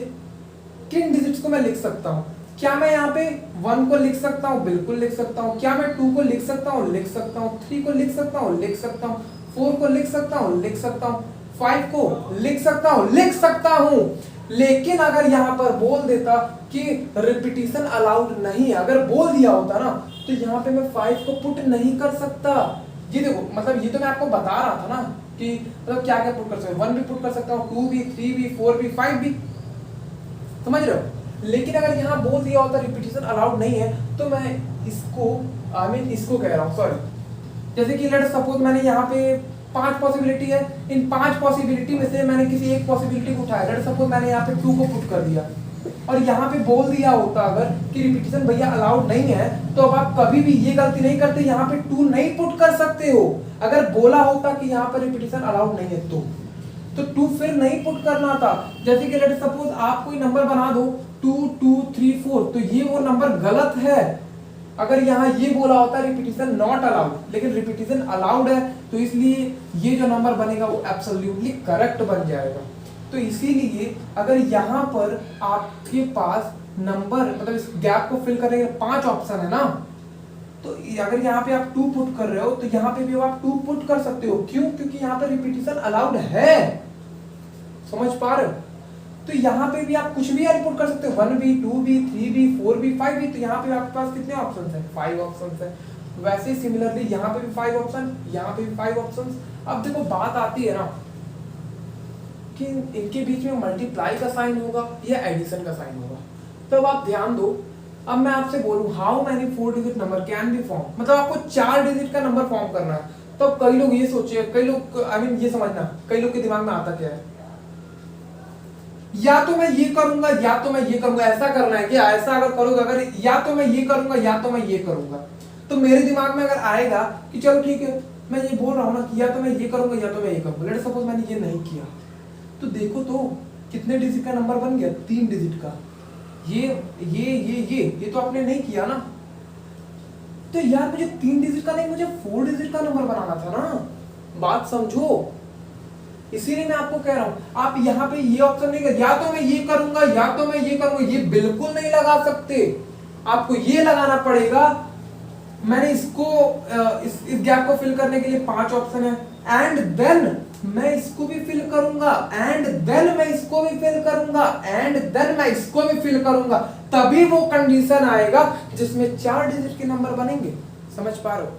Speaker 1: किन डिजिट्स को मैं लिख सकता हूँ? क्या मैं यहाँ पे 1 को लिख सकता हूँ? बिल्कुल लिख सकता हूँ। क्या मैं 2 को लिख सकता हूँ? लिख सकता हूँ। 3 को लिख सकता हूँ? लिख सकता हूँ। 4 को लिख सकता हूँ? लिख सकता हूँ। 5 को लिख सकता हूँ? लिख सकता हूँ। लेकिन अगर यहाँ पर बोल देता कि रिपीटिशन अलाउड नहीं है, अगर बोल दिया होता ना, तो यहाँ पे मैं 5 को पुट नहीं कर सकता। ये देखो, मतलब ये तो मैं आपको बता रहा था ना कि मतलब क्या क्या पुट कर सकता हूँ। 1 भी पुट कर सकता हूँ, 2 भी, 3 भी, 4 भी, 5 भी, समझ रहे हो? लेकिन अगर यहाँ बोल दिया होता रिपीटिशन अलाउड नहीं है, तो मैं इसको इसको कह रहा हूँ, सॉरी, जैसे कि लेट्स सपोज मैंने यहाँ पे 5 पॉसिबिलिटी है, इन 5 पॉसिबिलिटी में से मैंने किसी एक पॉसिबिलिटी को उठाया, लेट्स सपोज मैंने यहाँ पे 2 को पुट कर दिया, और यहाँ पे बोल दिया होता अगर कि रिपीटिशन भैया अलाउड नहीं है, तो अब आप कभी भी ये गलती नहीं करते, यहाँ पे 2 नहीं पुट कर सकते हो। अगर बोला होता कि यहाँ पर रिपीटिशन अलाउड नहीं है तो 2 फिर नहीं पुट करना था। जैसे कि लेट्स सपोज आप कोई नंबर बना दो 2 2 3 4, तो ये वो नंबर गलत है। अगर यहाँ ये बोला होता रिपीटिशन नॉट अलाउड, लेकिन रिपीटिशन अलाउड है, तो इसलिए ये जो नंबर बनेगा वो एब्सोल्युटली करेक्ट बन जाएगा। तो इसीलिए अगर यहाँ पर आपके पास नंबर, मतलब इस गैप को फिल करने के 5 ऑप्शन है ना, तो अगर यहाँ पे आप 2 पुट कर रहे हो, तो यहाँ पे भी आप 2 पुट कर सकते हो। क्यों? क्योंकि यहाँ पे रिपीटिशन अलाउड है। समझ पा रहे हो? तो यहाँ पे भी आप कुछ भी पुट कर सकते हो, 1 भी, 2 भी, 3 भी, 4 भी, 5 भी। तो यहाँ पे आपके पास कितने ऑप्शन है? 5 ऑप्शन है। वैसे सिमिलरली यहाँ पे भी 5 ऑप्शन, यहाँ पे भी 5 ऑप्शन। अब देखो बात आती है ना कि इनके बीच में मल्टीप्लाई का साइन होगा या एडिशन का साइन होगा। तो अब आप ध्यान दो, अब मैं आपसे बोलूं how many 4 digit number can be form, मतलब आपको 4 डिजिट का नंबर फॉर्म करना है। तो कई लोग ये सोचिए, कई लोग ये समझना, कई लोग के दिमाग में आता क्या है, या तो मैं ये करूंगा या तो मैं ये करूंगा, ऐसा करना है क्या? ऐसा अगर करोगे, अगर या तो मैं ये करूंगा या तो मैं ये करूंगा, तो मेरे दिमाग में अगर आएगा कि चलो ठीक है, मैं ये बोल रहा हूं ना कि या तो मैं ये करूंगा या तो मैं ये करूंगा। लेट्स सपोज मैंने ये नहीं किया, तो देखो तो कितने डिजिट का नंबर बन गया? 3 डिजिट का। ये तो आपने नहीं किया ना, तो यार मुझे 3 डिजिट का नहीं, मुझे 4 डिजिट का नंबर बनाना था ना। बात समझो, इसीलिए मैं आपको कह रहा हूं आप यहाँ पे ये ऑप्शन नहीं कर, या तो मैं ये करूंगा या तो मैं ये करूंगा, ये बिल्कुल नहीं लगा सकते। आपको ये लगाना पड़ेगा। मैंने इसको इस गैप को फिल करने के लिए 5 ऑप्शन है, एंड देन मैं इसको भी फिल करूंगा, एंड देन मैं इसको भी फिल करूंगा, एंड देन मैं इसको भी फिल करूंगा, तभी वो कंडीशन आएगा जिसमें 4 डिजिट के नंबर बनेंगे। समझ पा रहे हो?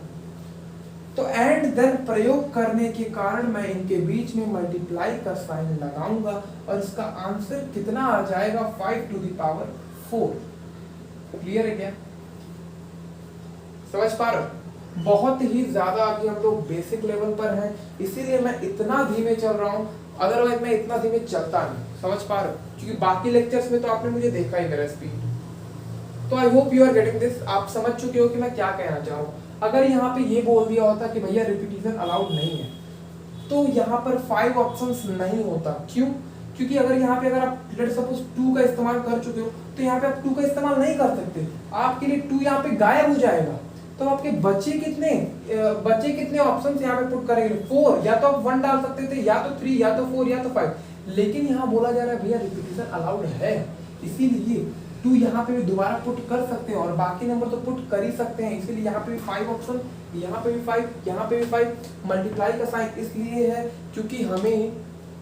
Speaker 1: तो एंड देन प्रयोग करने के कारण मैं इनके बीच में मल्टीप्लाई का साइन लगाऊंगा, और इसका आंसर कितना आ जाएगा? 5 टू द पावर 4। क्लियर है क्या? समझ पा रहे हो? बहुत ही ज्यादा अभी हम लोग बेसिक लेवल पर हैं, इसीलिए मैं इतना धीमे चल रहा हूं, अदरवाइज मैं इतना धीमे चलता नहीं। समझ पा रहे हो? क्योंकि बाकी लेक्चर्स में तो आपने मुझे देखा ही मेरा स्पीड। तो I hope you are getting this. आप समझ चुके हो कि मैं क्या कहना चाह रहा हूं। अगर यहाँ पे ये बोल दिया होता कि भैया रिपीटिशन अलाउड नहीं है, तो यहाँ पर 5 ऑप्शंस नहीं होता। क्यों? क्योंकि अगर यहाँ पे अगर आप लेट्स सपोज 2 का इस्तेमाल कर चुके हो, तो यहाँ पे आप 2 का इस्तेमाल नहीं कर सकते, आपके लिए 2 यहाँ पे गायब हो जाएगा। तो आपके बचे कितने ऑप्शंस यहाँ पे पुट करेंगे? 4। या तो आप 1 डाल सकते थे, या तो 3, या तो 4, या तो 5। लेकिन यहाँ बोला जा रहा है भैया रिपीटिशन अलाउड है, इसीलिए टू यहाँ पे भी दोबारा पुट कर सकते हैं और बाकी नंबर तो पुट कर ही सकते हैं, इसीलिए यहाँ पे भी 5 ऑप्शन, यहाँ पे भी 5, यहाँ पे भी 5। मल्टीप्लाई का साइन इसलिए है क्योंकि हमें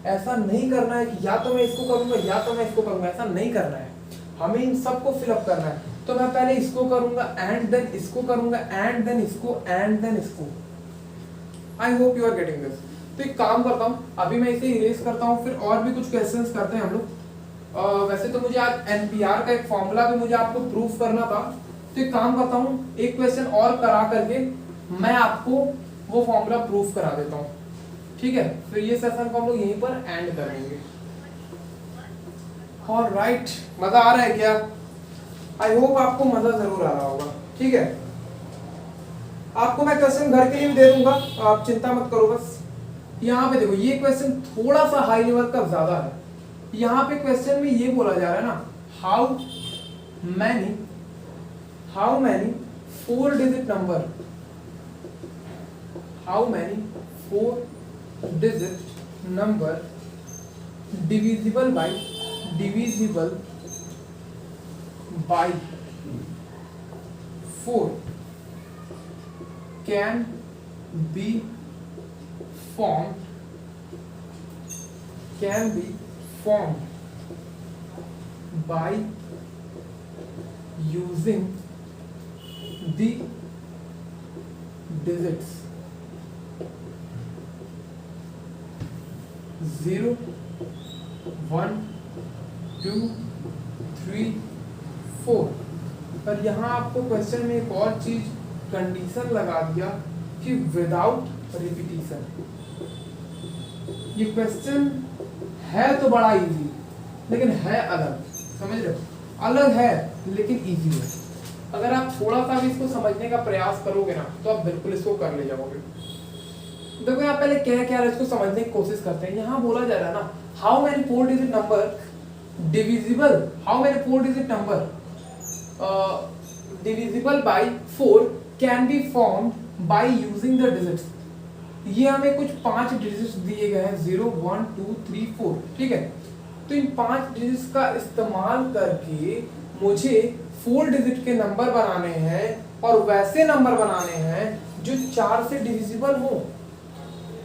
Speaker 1: ऐसा नहीं करना है कि या तो मैं इसको करूंगा या तो मैं इसको करूंगा, ऐसा नहीं करना है, हमें इन सबको फिलअप करना है। तो मैं पहले इसको करूंगा एंड देन इसको करूंगा एंड देन इसको एंड देन इसको। I hope you are getting this. तो एक काम करता हूँ, अभी मैं इसे इरेज करता हूँ, फिर और भी कुछ क्वेश्चंस करते हैं हम लोग। वैसे तो मुझे आज एनपीआर का एक फॉर्मूला भी मुझे आपको प्रूफ करना था, तो एक काम करता हूँ, एक क्वेश्चन और करा करके मैं आपको वो फॉर्मूला प्रूफ करा देता हूँ, ठीक है? फिर ये सेशन को हम लोग यहीं पर एंड करेंगे। ऑलराइट, मजा आ रहा है क्या? आई होप आपको मजा जरूर आ रहा होगा, ठीक है? आपको मैं क्वेश्चन घर के लिए भी दे दूंगा, आप चिंता मत करो। बस यहाँ पे देखो, ये क्वेश्चन थोड़ा सा हाई लेवल का ज्यादा है। यहाँ पे क्वेश्चन में ये बोला जा रहा है ना, how many 4 digit number, how many 4 digit number divisible by 4 can be formed by using the digits 0, 1, 2, 3, 4। पर यहाँ आपको क्वेश्चन में एक और चीज कंडीशन लगा दिया कि विदाउट रिपीटिशन। ये क्वेश्चन है तो बड़ा इजी, लेकिन है अलग, समझ रहे हो? अलग है लेकिन इजी है। अगर आप थोड़ा सा भी इसको समझने का प्रयास करोगे ना, तो आप बिल्कुल इसको कर ले जाओगे। देखो यहाँ पहले क्या क्या इसको समझने की कोशिश करते हैं। यहाँ बोला जा रहा है ना, how many 4 digit number divisible, how many 4 digit number divisible by 4 can be formed by using the digits. ये हमें कुछ 5 डिजिट्स दिए गए हैं, 0, 1, 2, 3, 4, ठीक है? तो इन 5 डिजिट्स का इस्तेमाल करके मुझे 4 डिजिट के नंबर बनाने हैं और वैसे नंबर बनाने हैं जो 4 से डिविजिबल हो।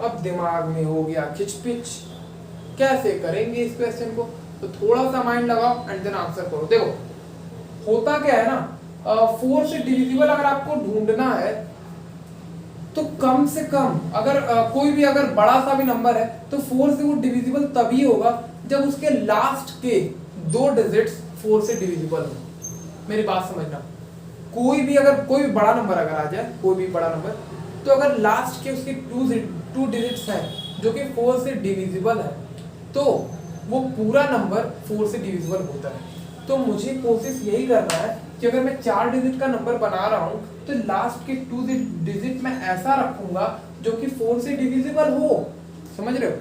Speaker 1: अब दिमाग में हो गया खिचपिच, कैसे करेंगे इस क्वेश्चन को? तो थोड़ा सा माइंड लगाओ एंड देन आंसर करो। देखो होता क्या है ना, 4 से डिविजिबल अगर आपको ढूंढना है तो कम से कम अगर कोई भी अगर बड़ा सा भी नंबर है तो 4 से वो डिविजिबल तभी होगा जब उसके लास्ट के 2 डिजिट्स 4 से डिविजिबल हो। मेरी बात समझना, कोई भी बड़ा नंबर अगर आ जाए, कोई भी बड़ा नंबर, तो अगर लास्ट के उसके 2 डिजिट्स हैं जो कि 4 से डिविजिबल है, तो वो पूरा नंबर 4 से डिविजिबल होता है। तो मुझे कोशिश यही करना है कि अगर मैं 4 डिजिट का नंबर बना रहा हूं तो लास्ट के 2 डिजिट मैं ऐसा रखूंगा जो कि 4 से डिविजिबल हो, समझ रहे हो?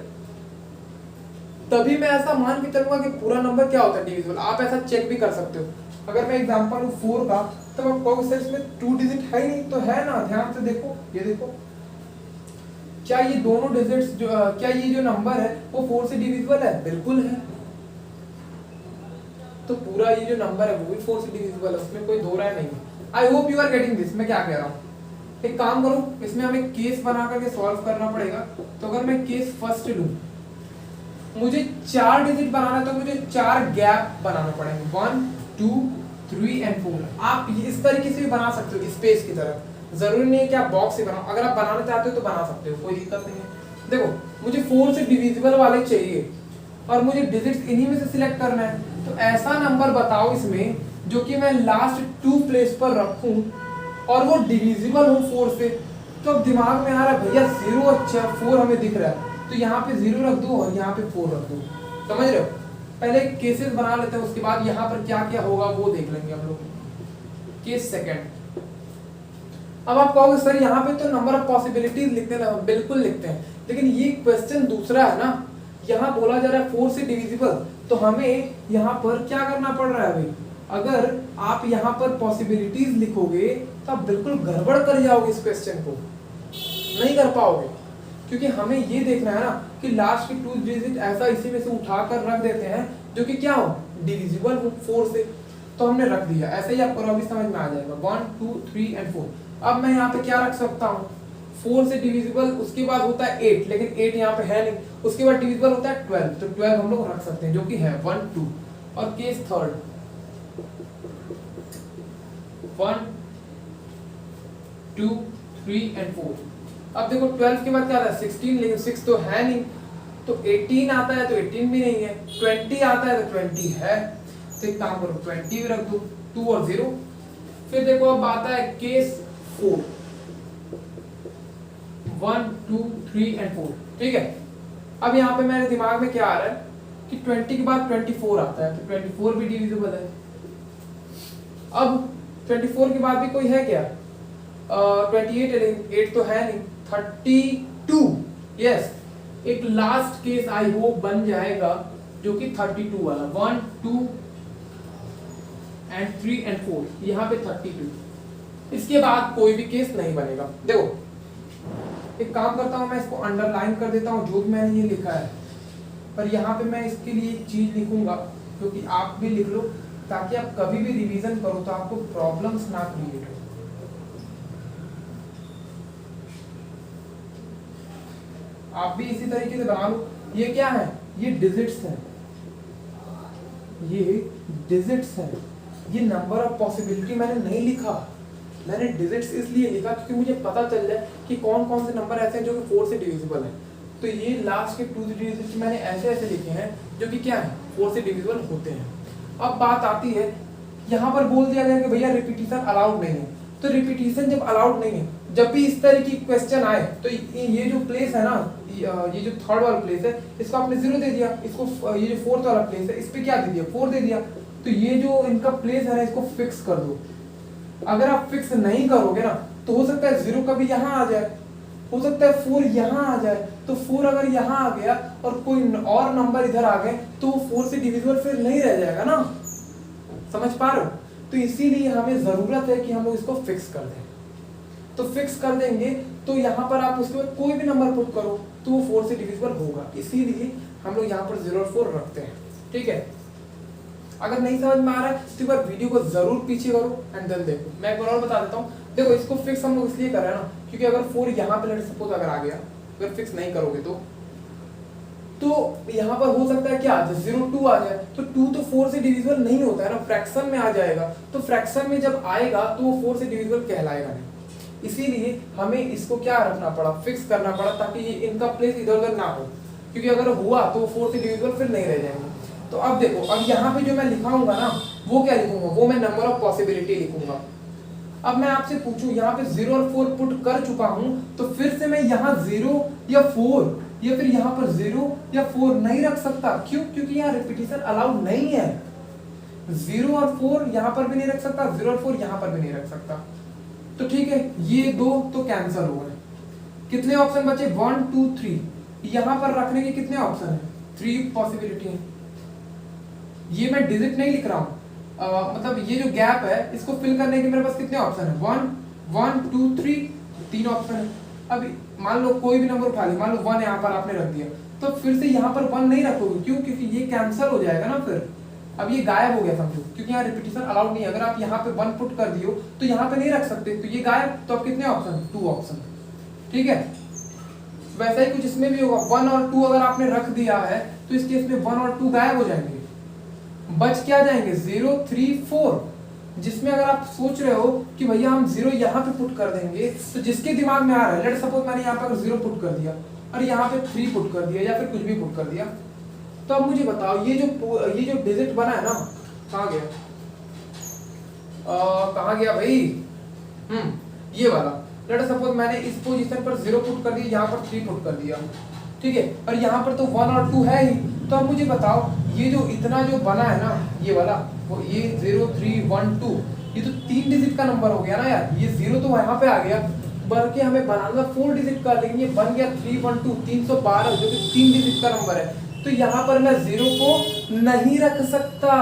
Speaker 1: तभी मैं ऐसा मान के चलूंगा कि पूरा नंबर क्या होता है, डिविजिबल। आप ऐसा चेक भी कर सकते हो। अगर मैं एग्जांपल लूं 4 का, तो आप कहोगे सर इसमें 2 डिजिट है ही नहीं, तो है ना, ध्यान से देखो, ये देखो, क्या ये दोनों डिजिट्स क्या ये जो नंबर है वो 4 से डिविजिबल है? बिल्कुल है। तो पूरा ये जो नंबर है वो भी 4 से डिविजिबल है, उसमें कोई दो राय नहीं है। I hope you are getting this. मैं क्या कह रहा हूँ, एक काम करो, इसमें हमें केस बना करके सॉल्व करना पड़ेगा। तो अगर मैं केस फर्स्ट लूं, मुझे 4 डिजिट बनाना है तो मुझे 4 गैप बनाना पड़ेंगे, 1, 2, 3 एंड 4। आप इस तरीके से भी बना सकते हो, स्पेस की तरह। जरूरी नहीं है कि आप बॉक्स से बनाओ, अगर आप बनाना चाहते हो तो बना सकते हो, कोई दिक्कत नहीं है। देखो मुझे 4 से डिविजिबल वाले चाहिए और मुझे डिजिट्स इन्हीं में से सिलेक्ट करना है। तो ऐसा नंबर बताओ इसमें जो कि मैं लास्ट 2 प्लेस पर रखूं और वो डिविजिबल हो 4 से। तो अब दिमाग में आ रहा है भैया 0 और 4 हमें दिख रहा है, तो यहाँ पे 0 रख दो और यहाँ पे 4 रख दो, समझ रहे हो? पहले केसेस बना लेते हैं, उसके बाद यहाँ पर क्या क्या होगा वो देख लेंगे हम लोग। Case second. अब आप कहोगे सर यहाँ पे तो नंबर ऑफ पॉसिबिलिटीज लिखते हैं, बिल्कुल लिखते हैं, लेकिन ये क्वेश्चन दूसरा है ना। यहाँ बोला जा रहा है 4 से डिविजिबल, तो हमें यहाँ पर क्या करना पड़ रहा है भाई? अगर आप यहाँ पर पॉसिबिलिटीज लिखोगे तो आप बिल्कुल गड़बड़ कर जाओगे, इस क्वेश्चन को नहीं कर पाओगे। क्योंकि हमें ये देखना है ना कि लास्ट के 2 डिजिट ऐसा इसी में से उठाकर रख देते हैं जो कि क्या हो, डिविजिबल हो 4 से, तो हमने रख दिया। ऐसे ही आपको अभी समझ में आ जाएगा 1 2 3 एंड 4। अब मैं यहाँ पे क्या रख सकता हूँ, 4 से डिविजिबल उसके बाद होता है 8, लेकिन 8 यहाँ पे है नहीं, उसके बाद डिविजिबल होता है 12, तो 12 हम लोग रख सकते हैं जो कि है 1 2। और केस थर्ड 1 2 3 एंड 4। अब देखो 12 के बाद क्या आता है 16, लेकिन 6 तो है नहीं, तो 18 आता है तो 18 भी नहीं है, 20 आता है तो 20 है, तो एक काम करो 20 भी रख दो, 2 और 0। फिर देखो अब आता है केस 4 1 2 3 एंड 4, ठीक है। अब यहाँ पे मेरे दिमाग में क्या आ रहा है कि 20 के बाद 24 आता है, तो 24 भी डिविजिबल है। अब 24 के बाद भी कोई है क्या, 28 8 तो है नहीं, 32, यस, एक लास्ट केस आई होप बन जाएगा जो कि 32 वाला, 1 2 एंड 3 एंड 4, यहाँ पे 32। इसके बाद कोई भी केस नहीं बनेगा। देखो एक काम करता हूं, मैं इसको अंडरलाइन कर देता हूं जो भी मैंने ये लिखा है, पर यहाँ पे मैं इसके लिए एक चीज लिखूंगा जो कि आप भी लिख लो, ताकि आप कभी भी रिवीजन करो तो आपको प्रॉब्लम्स ना क्रिएट हो। आप भी इसी तरीके से बना लो। ये क्या है, ये डिजिट्स हैं, ये डिजिट्स हैं, ये नंबर ऑफ पॉसिबिलिटी मैंने नहीं लिखा, मैंने डिजिट्स इसलिए लिखा क्योंकि मुझे पता चल जाए कि कौन कौन से नंबर ऐसे हैं जो कि 4 से डिविजिबल हैं। तो ये लास्ट के 2 डिजिट्स मैंने ऐसे ऐसे लिखे हैं जो कि क्या है 4 से डिविजिबल होते हैं। अब बात आती है, यहाँ पर बोल दिया गया कि भैया रिपीटिशन अलाउड नहीं है, तो रिपीटिशन जब अलाउड नहीं है, जब भी इस तरह की क्वेश्चन आए तो ये जो प्लेस है ना, ये जो थर्ड वाला प्लेस है इसको आपने 0 दे दिया, इसको ये जो फोर्थ वाला प्लेस है इस पे क्या दे दिया 4 दे दिया, तो ये जो इनका प्लेस है ना इसको फिक्स कर दो। अगर आप फिक्स नहीं करोगे ना तो हो सकता है 0 कभी यहाँ आ जाए, हो सकता है 4 यहाँ आ जाए, तो 4 अगर यहाँ आ गया और कोई और नंबर इधर आ गए तो वो 4 से डिविजिबल फिर नहीं रह जाएगा ना, समझ पा रहे हो। तो इसीलिए हमें जरूरत है कि हम लोग इसको फिक्स कर दें। तो फिक्स कर देंगे तो यहाँ पर आप उसके बाद कोई भी नंबर पुट करो तो वो 4 से डिविजिबल होगा, इसीलिए हम लोग यहाँ पर 0 और 4 रखते हैं, ठीक है। अगर नहीं समझ में आ रहा है तो एक बार वीडियो को जरूर पीछे करो एंड देन देखो। मैं एक बार और बता देता हूँ, देखो इसको फिक्स हम लोग इसलिए कर रहे हैं ना क्योंकि अगर 4 यहाँ पे लेट सपोज अगर आ गया, अगर फिक्स नहीं करोगे तो यहाँ पर हो सकता है क्या 0 2 आ जाए, तो 2 तो 4 से डिविजिबल नहीं होता है ना, फ्रैक्शन में आ जाएगा, तो फ्रैक्शन में जब आएगा तो वो 4 से डिविजिबल कहलाएगा नहीं, इसीलिए हमें इसको क्या रखना पड़ा, फिक्स करना पड़ा, ताकि ये इनका प्लेस इधर उधर ना हो, क्योंकि अगर हुआ तो वो 4 से डिविजिबल फिर नहीं रह जाएंगे। तो अब देखो, अब यहाँ पे जो मैं लिखाऊंगा ना वो क्या लिखूंगा, वो मैं नंबर ऑफ पॉसिबिलिटी लिखूंगा। अब मैं आपसे पूछूं, यहाँ पे 0 और 4 पुट कर चुका हूं, तो फिर से मैं यहाँ 0 या 4 या फिर यहाँ पर 0 या 4 नहीं रख सकता, क्यों, क्योंकि यहाँ रिपीटिशन अलाउड नहीं है। 0 और 4 यहाँ पर भी नहीं रख सकता, 0 और 4 यहाँ पर भी नहीं रख सकता, तो ठीक है, ये दो तो कैंसिल हो गए। कितने ऑप्शन बचे 1 2 3, यहाँ पर रखने के कितने ऑप्शन है 3 पॉसिबिलिटी है। ये मैं डिजिट नहीं लिख रहा हूँ, मतलब ये जो गैप है इसको फिल करने के मेरे पास कितने ऑप्शन है 1 1 2 3, 3 ऑप्शन है। अब मान लो कोई भी नंबर उठा ली, मान लो 1 यहाँ पर आपने रख दिया, तो फिर से यहाँ पर 1 नहीं रखोगे, क्यों, क्योंकि ये कैंसिल हो जाएगा ना, फिर अब ये गायब हो गया समझो, क्योंकि यहाँ रिपीटिशन अलाउड नहीं है। अगर आप यहाँ पे 1 पुट कर दियो तो यहाँ पे नहीं रख सकते, तो ये गायब, तो अब कितने ऑप्शन 2 ऑप्शन, ठीक है। वैसा ही कुछ इसमें भी होगा, 1 और 2 अगर आपने रख दिया है तो इस केस में 1 और 2 गायब हो जाएंगे, बच क्या जाएंगे 0 3 4, जिसमें अगर आप सोच रहे हो कि भैया हम 0 यहाँ पे पुट कर देंगे, तो जिसके दिमाग में आ रहा है, लेट सपोज मैंने यहाँ पे अगर 0 पुट कर दिया और यहाँ पे 3 पुट कर दिया या फिर कुछ भी पुट कर दिया, तो अब मुझे बताओ ये जो डिजिट बना है ना कहाँ गया, कहाँ गया भाई, ये वाला। लेट सपोज मैंने इस पोजीशन पर 0 पुट कर दिया, यहाँ पर 3 पुट कर दिया, ठीक है, और यहाँ पर तो 1 और 2 है ही, तो अब मुझे बताओ ये जो इतना जो बना है ना ये वाला, वो ये 0 3 1 2, ये तो 3 डिजिट का नंबर हो गया ना यार, ये 0 तो यहाँ पे आ गया, बल्कि हमें बनाना 4 डिजिट का, लेकिन ये बन गया 3 1 2 312, जो कि 3 डिजिट का नंबर है, तो यहाँ पर मैं 0 को नहीं रख सकता,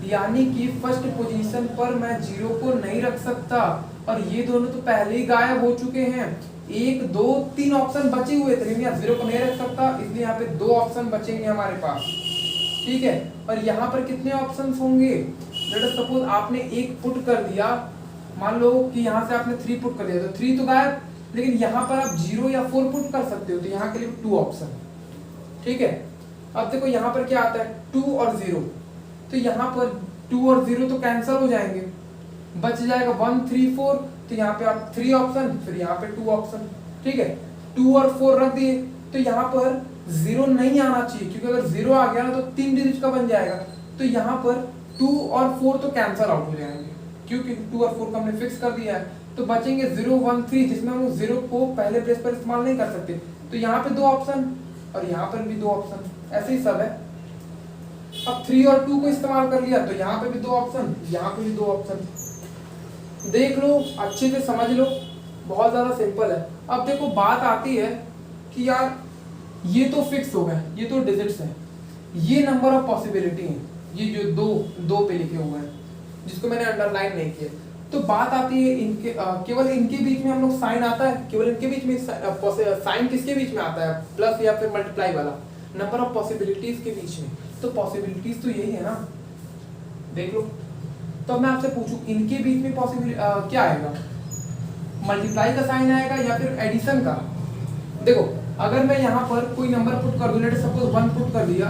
Speaker 1: यानी कि फर्स्ट पोजीशन पर मैं 0 को नहीं रख सकता, और ये दोनों तो पहले ही गायब हो चुके हैं, 1 2 3 ऑप्शन बचे हुए थे, लेकिन यहाँ 0 को नहीं रख सकता, इसलिए यहाँ पे 2 ऑप्शन बचेंगे हमारे पास, ठीक है। और यहाँ पर कितने ऑप्शन होंगे, लेट अस सपोज आपने 1 पुट कर दिया, मान लो कि यहाँ से आपने 3 पुट कर दिया, तो 3 तो गायब, लेकिन यहाँ पर आप 0 या 4 पुट कर सकते हो, तो यहाँ के लिए 2 ऑप्शन, ठीक है। अब देखो यहाँ पर क्या आता है 2 और 0, तो यहाँ पर 2 और 0 तो कैंसिल हो जाएंगे, बच जाएगा 1 3 4, तो यहाँ पे आप 3 ऑप्शन, फिर यहाँ पे 2 ऑप्शन, ठीक है। 2 और 4 रख दिए, तो यहाँ पर 0 नहीं आना चाहिए, क्योंकि अगर 0 आ गया ना तो 3 डिजिट का बन जाएगा, तो यहाँ पर 2 और 4 तो कैंसिल आउट हो जाएंगे, क्योंकि 2 और 4 का हमने फिक्स कर दिया है, तो बचेंगे 0 1 3, जिसमें हम 0 को पहले प्लेस पर इस्तेमाल नहीं कर सकते, तो यहाँ पे 2 ऑप्शन और यहाँ पर भी 2 ऑप्शन, ऐसे ही सब है। अब 3 और 2 को इस्तेमाल कर लिया, तो यहाँ पे भी 2 ऑप्शन, यहाँ पे भी 2 ऑप्शन, देख लो अच्छे से समझ लो, बहुत ज्यादा सिंपल है। अब देखो बात आती है कि यार ये तो फिक्स हो गए, ये तो डिजिट्स हैं, ये नंबर ऑफ पॉसिबिलिटी है, ये जो दो पे लिखे हुए हैं जिसको मैंने अंडरलाइन नहीं किया, तो बात आती है इनके केवल इनके बीच में हम लोग साइन आता है, केवल इनके बीच में साइन किसके बीच में आता है, प्लस या फिर मल्टीप्लाई वाला, नंबर ऑफ पॉसिबिलिटीज के बीच में, तो पॉसिबिलिटीज तो यही है ना, देख लो। तो मैं आपसे पूछूं इनके बीच में पॉसिबिलिटी क्या आएगा, मल्टीप्लाई का साइन आएगा या फिर एडिशन का। देखो अगर मैं यहाँ पर कोई नंबर पुट कर दूं, लेट सपोज 1 पुट कर दिया,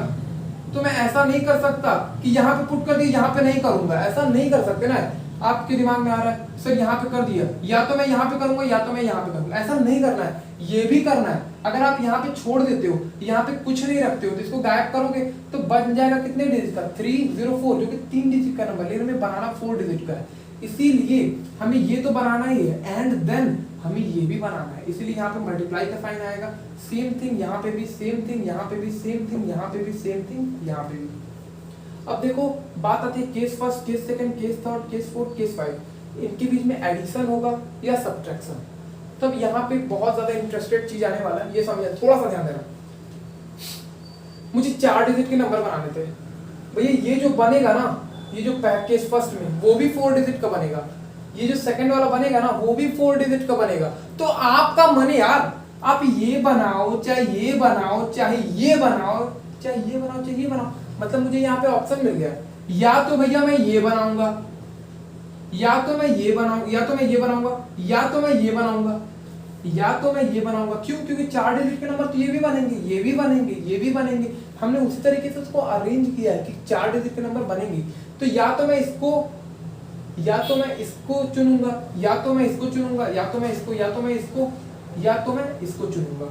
Speaker 1: तो मैं ऐसा नहीं कर सकता कि यहाँ पे पुट कर दिया यहाँ पे नहीं करूंगा, ऐसा नहीं कर सकते ना। आपके दिमाग में आ रहा है सर यहाँ पे कर दिया, या तो मैं यहाँ पे करूंगा या तो मैं यहाँ पे करूंगा, ऐसा नहीं करना है, ये भी करना है। अगर आप यहाँ पे छोड़ देते हो, यहाँ पे कुछ नहीं रखते हो, तो इसको गायब करोगे तो बन जाएगा कितने डिजिट का 304, जो कि 3 डिजिट का नंबर, लेकिन हमें बनाना 4 डिजिट का है, इसीलिए हमें ये तो बनाना ही है, एंड देन हमें ये भी बनाना है, इसीलिए यहाँ पे मल्टीप्लाई का साइन आएगा। सेम थिंग यहाँ पे भी, सेम थिंग यहाँ पे भी, सेम थिंग यहाँ पे भी, सेम थिंग यहाँ पे भी। अब देखो बात आती है case first, case second, case third, case fourth, case 5, इनके बीच में एडिशन होगा या सब्ट्रैक्शन। तब यहाँ पे बहुत ज्यादा इंटरेस्टेड चीज आने वाला है, ये समझिए, थोड़ा सा ध्यान देना। मुझे 4 डिजिट के नंबर बनाने थे भैया, ये जो बनेगा ना, ये जो केस फर्स्ट में वो भी 4 डिजिट का बनेगा, ये जो सेकंड वाला बनेगा ना वो भी 4 डिजिट का बनेगा। तो आपका मन यार, आप ये बनाओ चाहे ये बनाओ, चाहे ये बनाओ, चाहे ये बनाओ, चाहे ये बनाओ, मतलब मुझे यहाँ पे ऑप्शन मिल गया, या तो भैया मैं ये बनाऊंगा, या तो मैं ये बनाऊंगा, या तो मैं ये बनाऊंगा, या तो मैं ये बनाऊंगा, या तो मैं ये बनाऊंगा। क्यों? क्योंकि 4 डिजिट के नंबर तो ये भी बनेंगे, ये भी बनेंगे, ये भी बनेंगे, हमने उसी तरीके से उसको अरेंज किया है कि 4 डिजिट के नंबर बनेंगे। तो या तो मैं इसको, या तो मैं इसको चुनूंगा, या तो मैं इसको चुनूंगा, या तो मैं इसको, या तो मैं इसको, या तो मैं इसको चुनूंगा।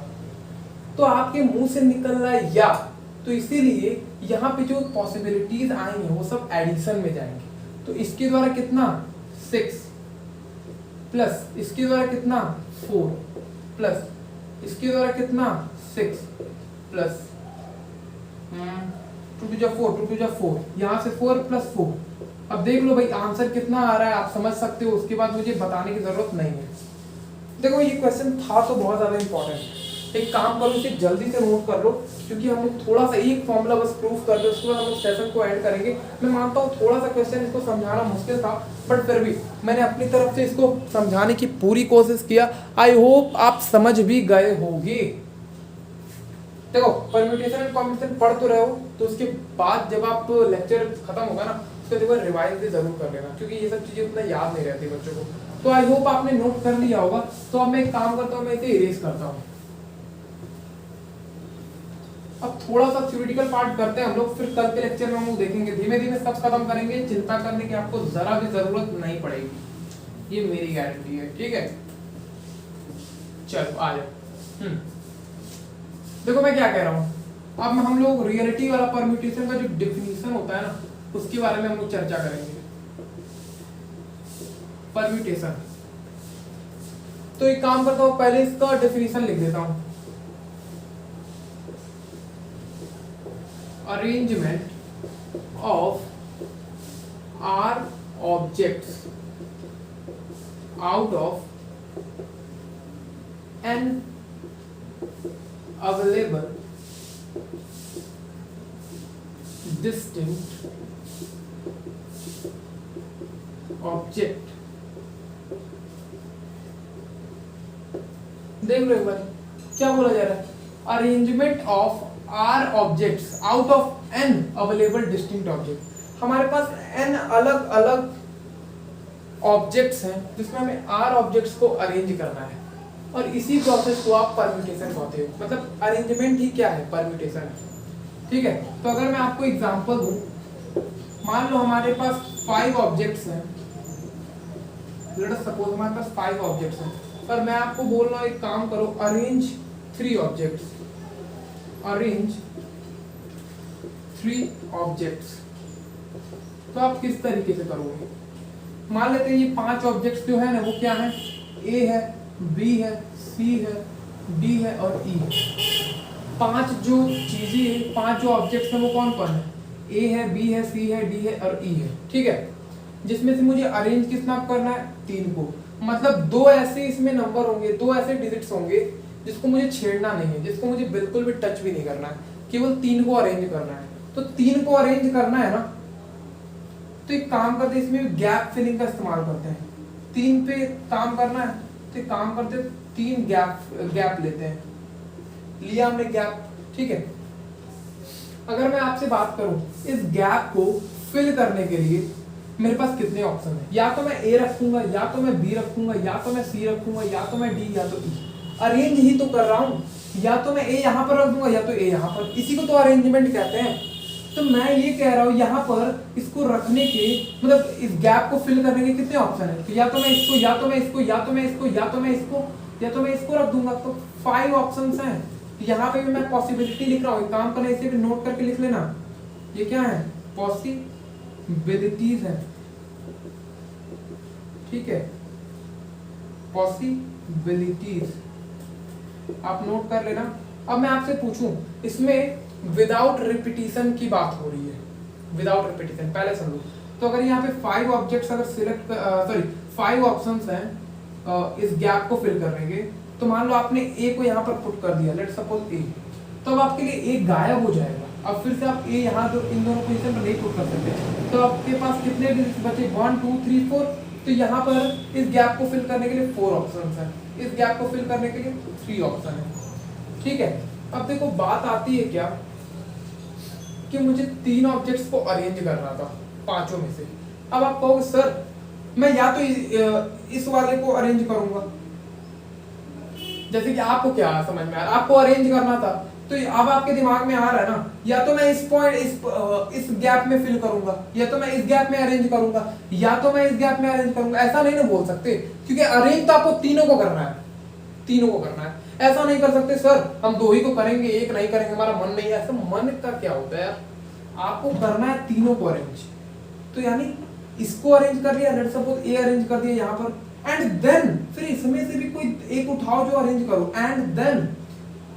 Speaker 1: तो आपके मुंह से निकल रहा है या, तो इसीलिए यहाँ पे जो पॉसिबिलिटीज आएंगे वो सब एडिशन में जाएंगे। तो इसके द्वारा कितना 6 प्लस इसके द्वारा कितना 4 प्लस इसके द्वारा कितना 6 प्लस 2 टू जा 4, 2 टू जा 4, यहाँ से 4 प्लस 4। अब देख लो भाई आंसर कितना आ रहा है, आप समझ सकते हो, उसके बाद मुझे बताने की जरूरत नहीं है। देखो ये क्वेश्चन था तो बहुत ज्यादा इंपॉर्टेंट, एक काम करो इसे जल्दी से नोट कर लो, क्योंकि हम लोग थोड़ा सा एक फॉर्मूला बस प्रूफ कर लो, उसके बाद हम लोग सेशन को ऐड करेंगे। मैं मानता हूँ थोड़ा सा क्वेश्चन इसको समझाना मुश्किल था, बट फिर भी मैंने अपनी तरफ से इसको समझाने की पूरी कोशिश किया। आई होप आप समझ भी गए होंगे। देखो परम्यूटेशन एंड कॉम्बिनेशन पढ़ तो रहे हो, तो उसके बाद जब आप लेक्चर खत्म होगा ना, उसके बाद रिवाइज भी जरूर कर लेना, क्योंकि ये सब चीजें उतना याद नहीं रहती बच्चों को। तो आई होप आपने नोट कर लिया होगा। तो अब मैं एक काम करता हूँ, मैं इसे इरेज करता हूँ। अब थोड़ा सा थ्योरेटिकल पार्ट करते हैं हम लोग, फिर कल के लेक्चर में हम लोग देखेंगे, धीमे धीमे सब खत्म करेंगे, चिंता करने की आपको जरा भी जरूरत नहीं पड़ेगी, ये मेरी गारंटी है, ठीक है। चलो आ जाओ। देखो मैं क्या कह रहा हूँ, अब हम लोग रियलिटी वाला परम्यूटेशन का जो डिफिनीशन होता है ना, उसके बारे में हम लोग चर्चा करेंगे। परम्यूटेशन, तो एक काम करता हूँ, पहले इसका डेफिनेशन लिख देता हूँ। Arrangement of r objects out of n available distinct object देख लो एक बार क्या बोला जा रहा है, arrangement of r objects out of n available distinct object. हमारे पास एन अलग अलग ऑब्जेक्ट्स हैं जिसमें हमें आर ऑब्जेक्ट्स को अरेंज करना है, और इसी प्रोसेस को आप परम्यूटेशन कहते हो। मतलब अरेंजमेंट ही क्या है, परम्यूटेशन है। ठीक है, तो अगर मैं आपको एग्जांपल दूं, मान लो हमारे पास 5 ऑब्जेक्ट्स हैं, लेट अस सपोज हमारे पास 5 ऑब्जेक्ट्स हैं, पर मैं आपको बोल रहा हूं एक काम करो, अरेंज 3 ऑब्जेक्ट्स, अरेंज 3 ऑब्जेक्ट्स। तो आप किस तरीके से करोगे? मान लेते हैं ये 5 ऑब्जेक्ट्स जो है ना वो क्या है, ए है, बी है, सी है, डी है और ई है। 5 जो चीजें है, 5 जो ऑब्जेक्ट्स हैं वो कौन कौन है, ए है, बी है, सी है, डी है और ई है। ठीक है, जिसमें से मुझे अरेंज कितना करना है, 3 को। मतलब 2 ऐसे इसमें नंबर होंगे, 2 ऐसे डिजिट्स होंगे जिसको मुझे छेड़ना नहीं है, जिसको मुझे बिल्कुल भी टच भी नहीं करना है, केवल 3 को अरेंज करना है। तो 3 को अरेंज करना है ना, तो एक काम करते हैं, इसमें गैप फिलिंग का इस्तेमाल करते हैं। 3 पे काम करना है तो काम करते हैं, 3 गैप लेते हैं, लिया हमने गैप। ठीक है, अगर मैं आपसे बात करूं इस गैप को फिल करने के लिए मेरे पास कितने ऑप्शन है, या तो मैं ए रखूंगा, या तो मैं बी रखूंगा, या तो मैं सी रखूंगा, या तो मैं डी, या तो ई। अरेंज ही तो कर रहा हूं, या तो मैं ए यहां पर रख दूंगा या तो ए यहां पर, इसी को तो अरेंजमेंट कहते हैं। तो मैं ये कह रहा हूं यहाँ पर इसको रखने के मतलब इस गैप को फिल करने के कितने ऑप्शन है, तो या तो मैं इसको, या तो मैं इसको, या तो मैं इसको, या तो मैं इसको, या तो मैं इसको रख दूंगा। तो 5 ऑप्शंस हैं। यहाँ पे भी मैं पॉसिबिलिटी लिख रहा हूँ, काम करना, इसे भी नोट करके लिख लेना। ये क्या है, पॉसिबिलिटीज है। ठीक है, पॉसिबिलिटीज आप नोट कर लेना। अब मैं आपसे पूछूं, इसमें विदाउट रिपीटिशन की बात हो रही है, विदाउट रिपीटिशन पहले समझो। तो अगर यहाँ पे 5 ऑब्जेक्ट्स अगर सिलेक्ट 5 ऑप्शंस हैं इस गैप को फिल करने के, तो मान लो आपने ए को यहाँ पर पुट कर दिया, लेट्स सपोज ए, तो अब आपके लिए ए गायब हो जाएगा। अब फिर से आप ए यहाँ इन दोनों पोजीशन पर नहीं पुट कर सकते, तो आपके पास कितने डिजिट्स बचे, 1 2 3 4। तो यहाँ पर इस गैप को फिल करने के लिए 4 ऑप्शंस हैं, इस गैप को फिल करने के लिए 3 ऑप्शन है। ठीक है, अब देखो बात आती है क्या कि मुझे 3 ऑब्जेक्ट्स को अरेंज करना था 5 में से। अब आप कहोगे सर मैं या तो इस वाले को अरेंज करूंगा, जैसे कि आपको क्या समझ में आ रहा है, आपको अरेंज करना था, तो अब आपके दिमाग में आ रहा है ना, या तो मैं इस पॉइंट इस गैप में फिल करूंगा, या तो मैं इस गैप में अरेंज करूंगा, या तो मैं इस गैप में अरेंज करूंगा। ऐसा नहीं ना बोल सकते, क्योंकि अरेंज तो आपको तीनों को करना है, तीनों को करना है। ऐसा नहीं कर सकते सर हम 2 ही को करेंगे, एक नहीं करेंगे, हमारा मन नहीं है। ऐसा मन का क्या होता है यार, आपको करना है तीनों को अरेंज। तो यानी इसको अरेंज कर लिया, लेट्स सपोज ए अरेंज कर दिया यहाँ पर, एंड देन फिर इसमें से भी कोई एक उठाओ जो अरेंज करो, एंड देन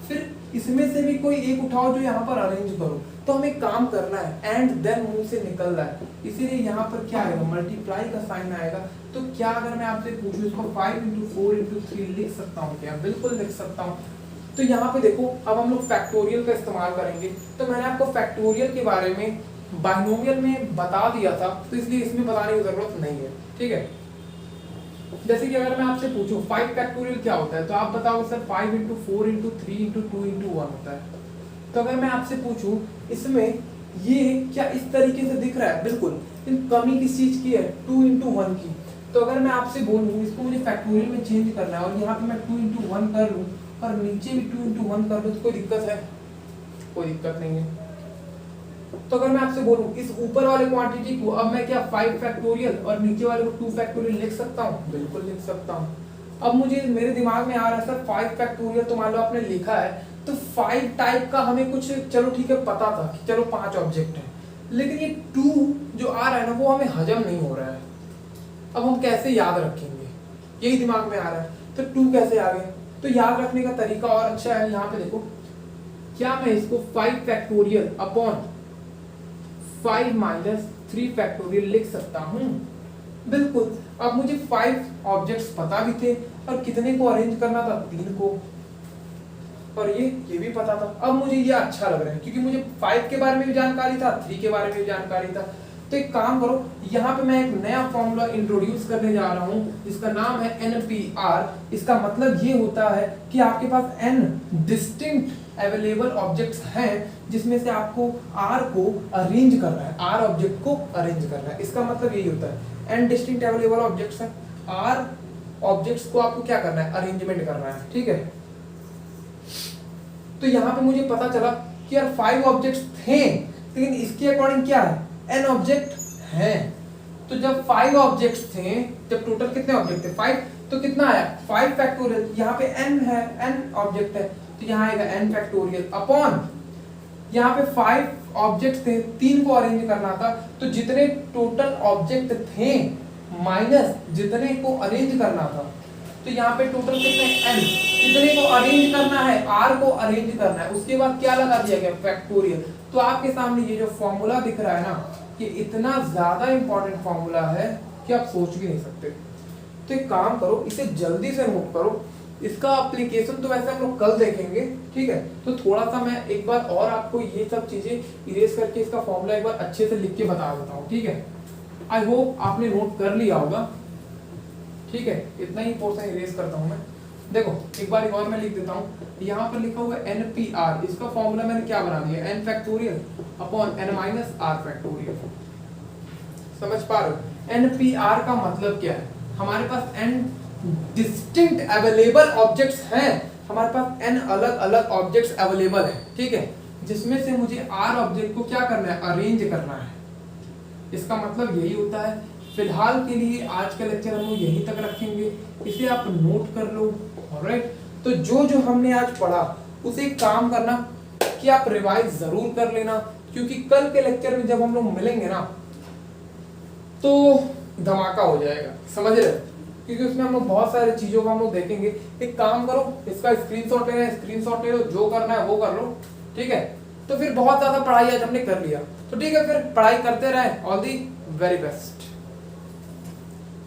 Speaker 1: फिर इसमें से भी कोई एक उठाओ जो यहाँ पर अरेंज करो। तो हमें काम करना है, एंड देन मुंह से निकल रहा है, इसीलिए यहाँ पर क्या आएगा, मल्टीप्लाई का साइन आएगा। तो क्या अगर मैं आपसे पूछूं इसको 5 × 4 × 3 लिख सकता हूँ क्या, बिल्कुल लिख सकता हूँ। तो यहाँ पे देखो अब हम लोग फैक्टोरियल का इस्तेमाल करेंगे। तो मैंने आपको फैक्टोरियल के बारे में बाइनोमियल में बता दिया था, तो इसलिए इसमें बताने की जरूरत नहीं है। ठीक है, जैसे कि अगर मैं आपसे पूछूं 5 फैक्टोरियल क्या होता है, तो आप बताओगे सर 5 × 4 × 3 × 2 × 1 होता है। तो अगर मैं आपसे पूछूं इसमें ये क्या इस तरीके से दिख रहा है, बिल्कुल, इन कमी किस चीज की है, 2 × 1 की। तो अगर मैं आपसे बोलूं इसको मुझे फैक्टोरियल में चेंज करना है, और यहाँ पे मैं 2 × 1 कर लूं और नीचे भी 2 × 1 कर लूं, तो कोई दिक्कत है, कोई दिक्कत नहीं है। तो अगर मैं आपसे बोलूं इस ऊपर वाले क्वांटिटी को अब मैं क्या 5 फैक्टोरियल और नीचे वाले को 2 फैक्टोरियल लिख सकता हूं, बिल्कुल लिख सकता हूं। अब मुझे मेरे दिमाग में आ रहा है सर 5 फैक्टोरियल तो मान लो आपने लिखा है, तो 5 टाइप का हमें कुछ चलो ठीक है पता था कि चलो 5 ऑब्जेक्ट है, लेकिन ये 2 जो आ रहा है ना वो हमें हजम नहीं हो रहा है। अब हम कैसे याद रखेंगे, यही दिमाग में आ रहा है। तो 2 कैसे आ गए, तो याद रखने का तरीका और अच्छा है। यहाँ पे देखो क्या मैं इसको 5 फैक्टोरियल अपॉन 5 - 3 फैक्टोरियल लिख सकता हूं, बिल्कुल। अब मुझे 5 ऑब्जेक्ट्स पता भी थे, और कितने को अरेंज करना था, 3 को, और ये भी पता था। अब मुझे ये अच्छा लग रहा है क्योंकि मुझे 5 के बारे में भी जानकारी था, 3 के बारे में भी जानकारी था। तो एक काम करो, यहाँ पे मैं एक नया फॉर्मूला इंट्रोड्यूस करने जा रहा हूँ जिसका नाम है NPR। इसका मतलब ये होता है कि आपके पास n डिस्टिंक्ट अवेलेबल ऑब्जेक्ट्स हैं जिसमें से आपको R को अरेंज करना है, R ऑब्जेक्ट को अरेंज करना है। इसका मतलब यही होता है n डिस्टिंक्ट अवेलेबल ऑब्जेक्ट्स हैं, R ऑब्जेक्ट्स को आपको क्या करना है, अरेंजमेंट करना है, ठीक है। तो यहाँ पे मुझे पता चला कि यार 5 ऑब्जेक्ट्स थे, लेकिन इसके अकॉर्डिंग क्या है, n ऑब्जेक्ट हैं। तो जब 5 ऑब्जेक्ट्स थे, जब टोटल कितने ऑब्जेक्ट थे 5, तो कितना आया 5 फैक्टोरियल। यहाँ पे n है, n ऑब्जेक्ट है, तो यहाँ आएगा n फैक्टोरियल अपॉन, यहाँ पे 5 ऑब्जेक्ट थे, 3 को अरेंज करना था, तो जितने टोटल ऑब्जेक्ट थे माइनस जितने को अरेंज करना था, तो यहाँ पे टोटल कितने n, कितने को अरेंज करना है, r को अरेंज करना है, उसके बाद क्या लगा दिया गया फैक्टोरियल। तो आपके सामने ये जो फॉर्मूला दिख रहा है ना, ये इतना ज्यादा इंपॉर्टेंट फॉर्मूला है कि आप सोच भी नहीं सकते। तो एक काम करो, इसे जल्दी से नोट करो। इसका एप्लीकेशन तो वैसे हम लोग कल देखेंगे, ठीक है। तो थोड़ा सा मैं एक बार और आपको ये सब चीजें इरेज करके इसका फॉर्मूला एक बार अच्छे से लिख के बता देता हूँ, ठीक है। आई होप आपने नोट कर लिया होगा, ठीक है। इतना ही पोर्शन इरेज करता हूँ मैं। देखो एक बार और मैं लिख देता हूँ, यहाँ पर लिखा हुआ है NPR, इसका फॉर्मूला मैंने क्या बना दिया, n factorial upon n minus r factorial. समझ पा रहे हो, NPR का मतलब क्या है, हमारे पास n डिस्टिंक्ट अवेलेबल ऑब्जेक्ट्स हैं, हमारे पास n अलग अलग ऑब्जेक्ट्स अवेलेबल है, ठीक है, जिसमें से मुझे r ऑब्जेक्ट को क्या करना है, अरेंज करना है। इसका मतलब यही होता है। फिलहाल के लिए आज का लेक्चर हम लोग यहीं तक रखेंगे, इसे आप नोट कर लो, ऑलराइट। तो जो जो हमने आज पढ़ा उसे काम करना कि आप रिवाइज जरूर कर लेना, क्योंकि कल के लेक्चर में जब हम लोग मिलेंगे ना तो धमाका हो जाएगा, समझ रहे हो, क्योंकि उसमें हम लोग बहुत सारी चीजों को हम लोग देखेंगे। एक काम करो, इसका स्क्रीनशॉट लेना है, स्क्रीनशॉट ले लो, जो करना है वो कर लो, ठीक है। तो फिर बहुत ज्यादा पढ़ाई आज हमने कर लिया, तो ठीक है, फिर पढ़ाई करते रहे। All the very best.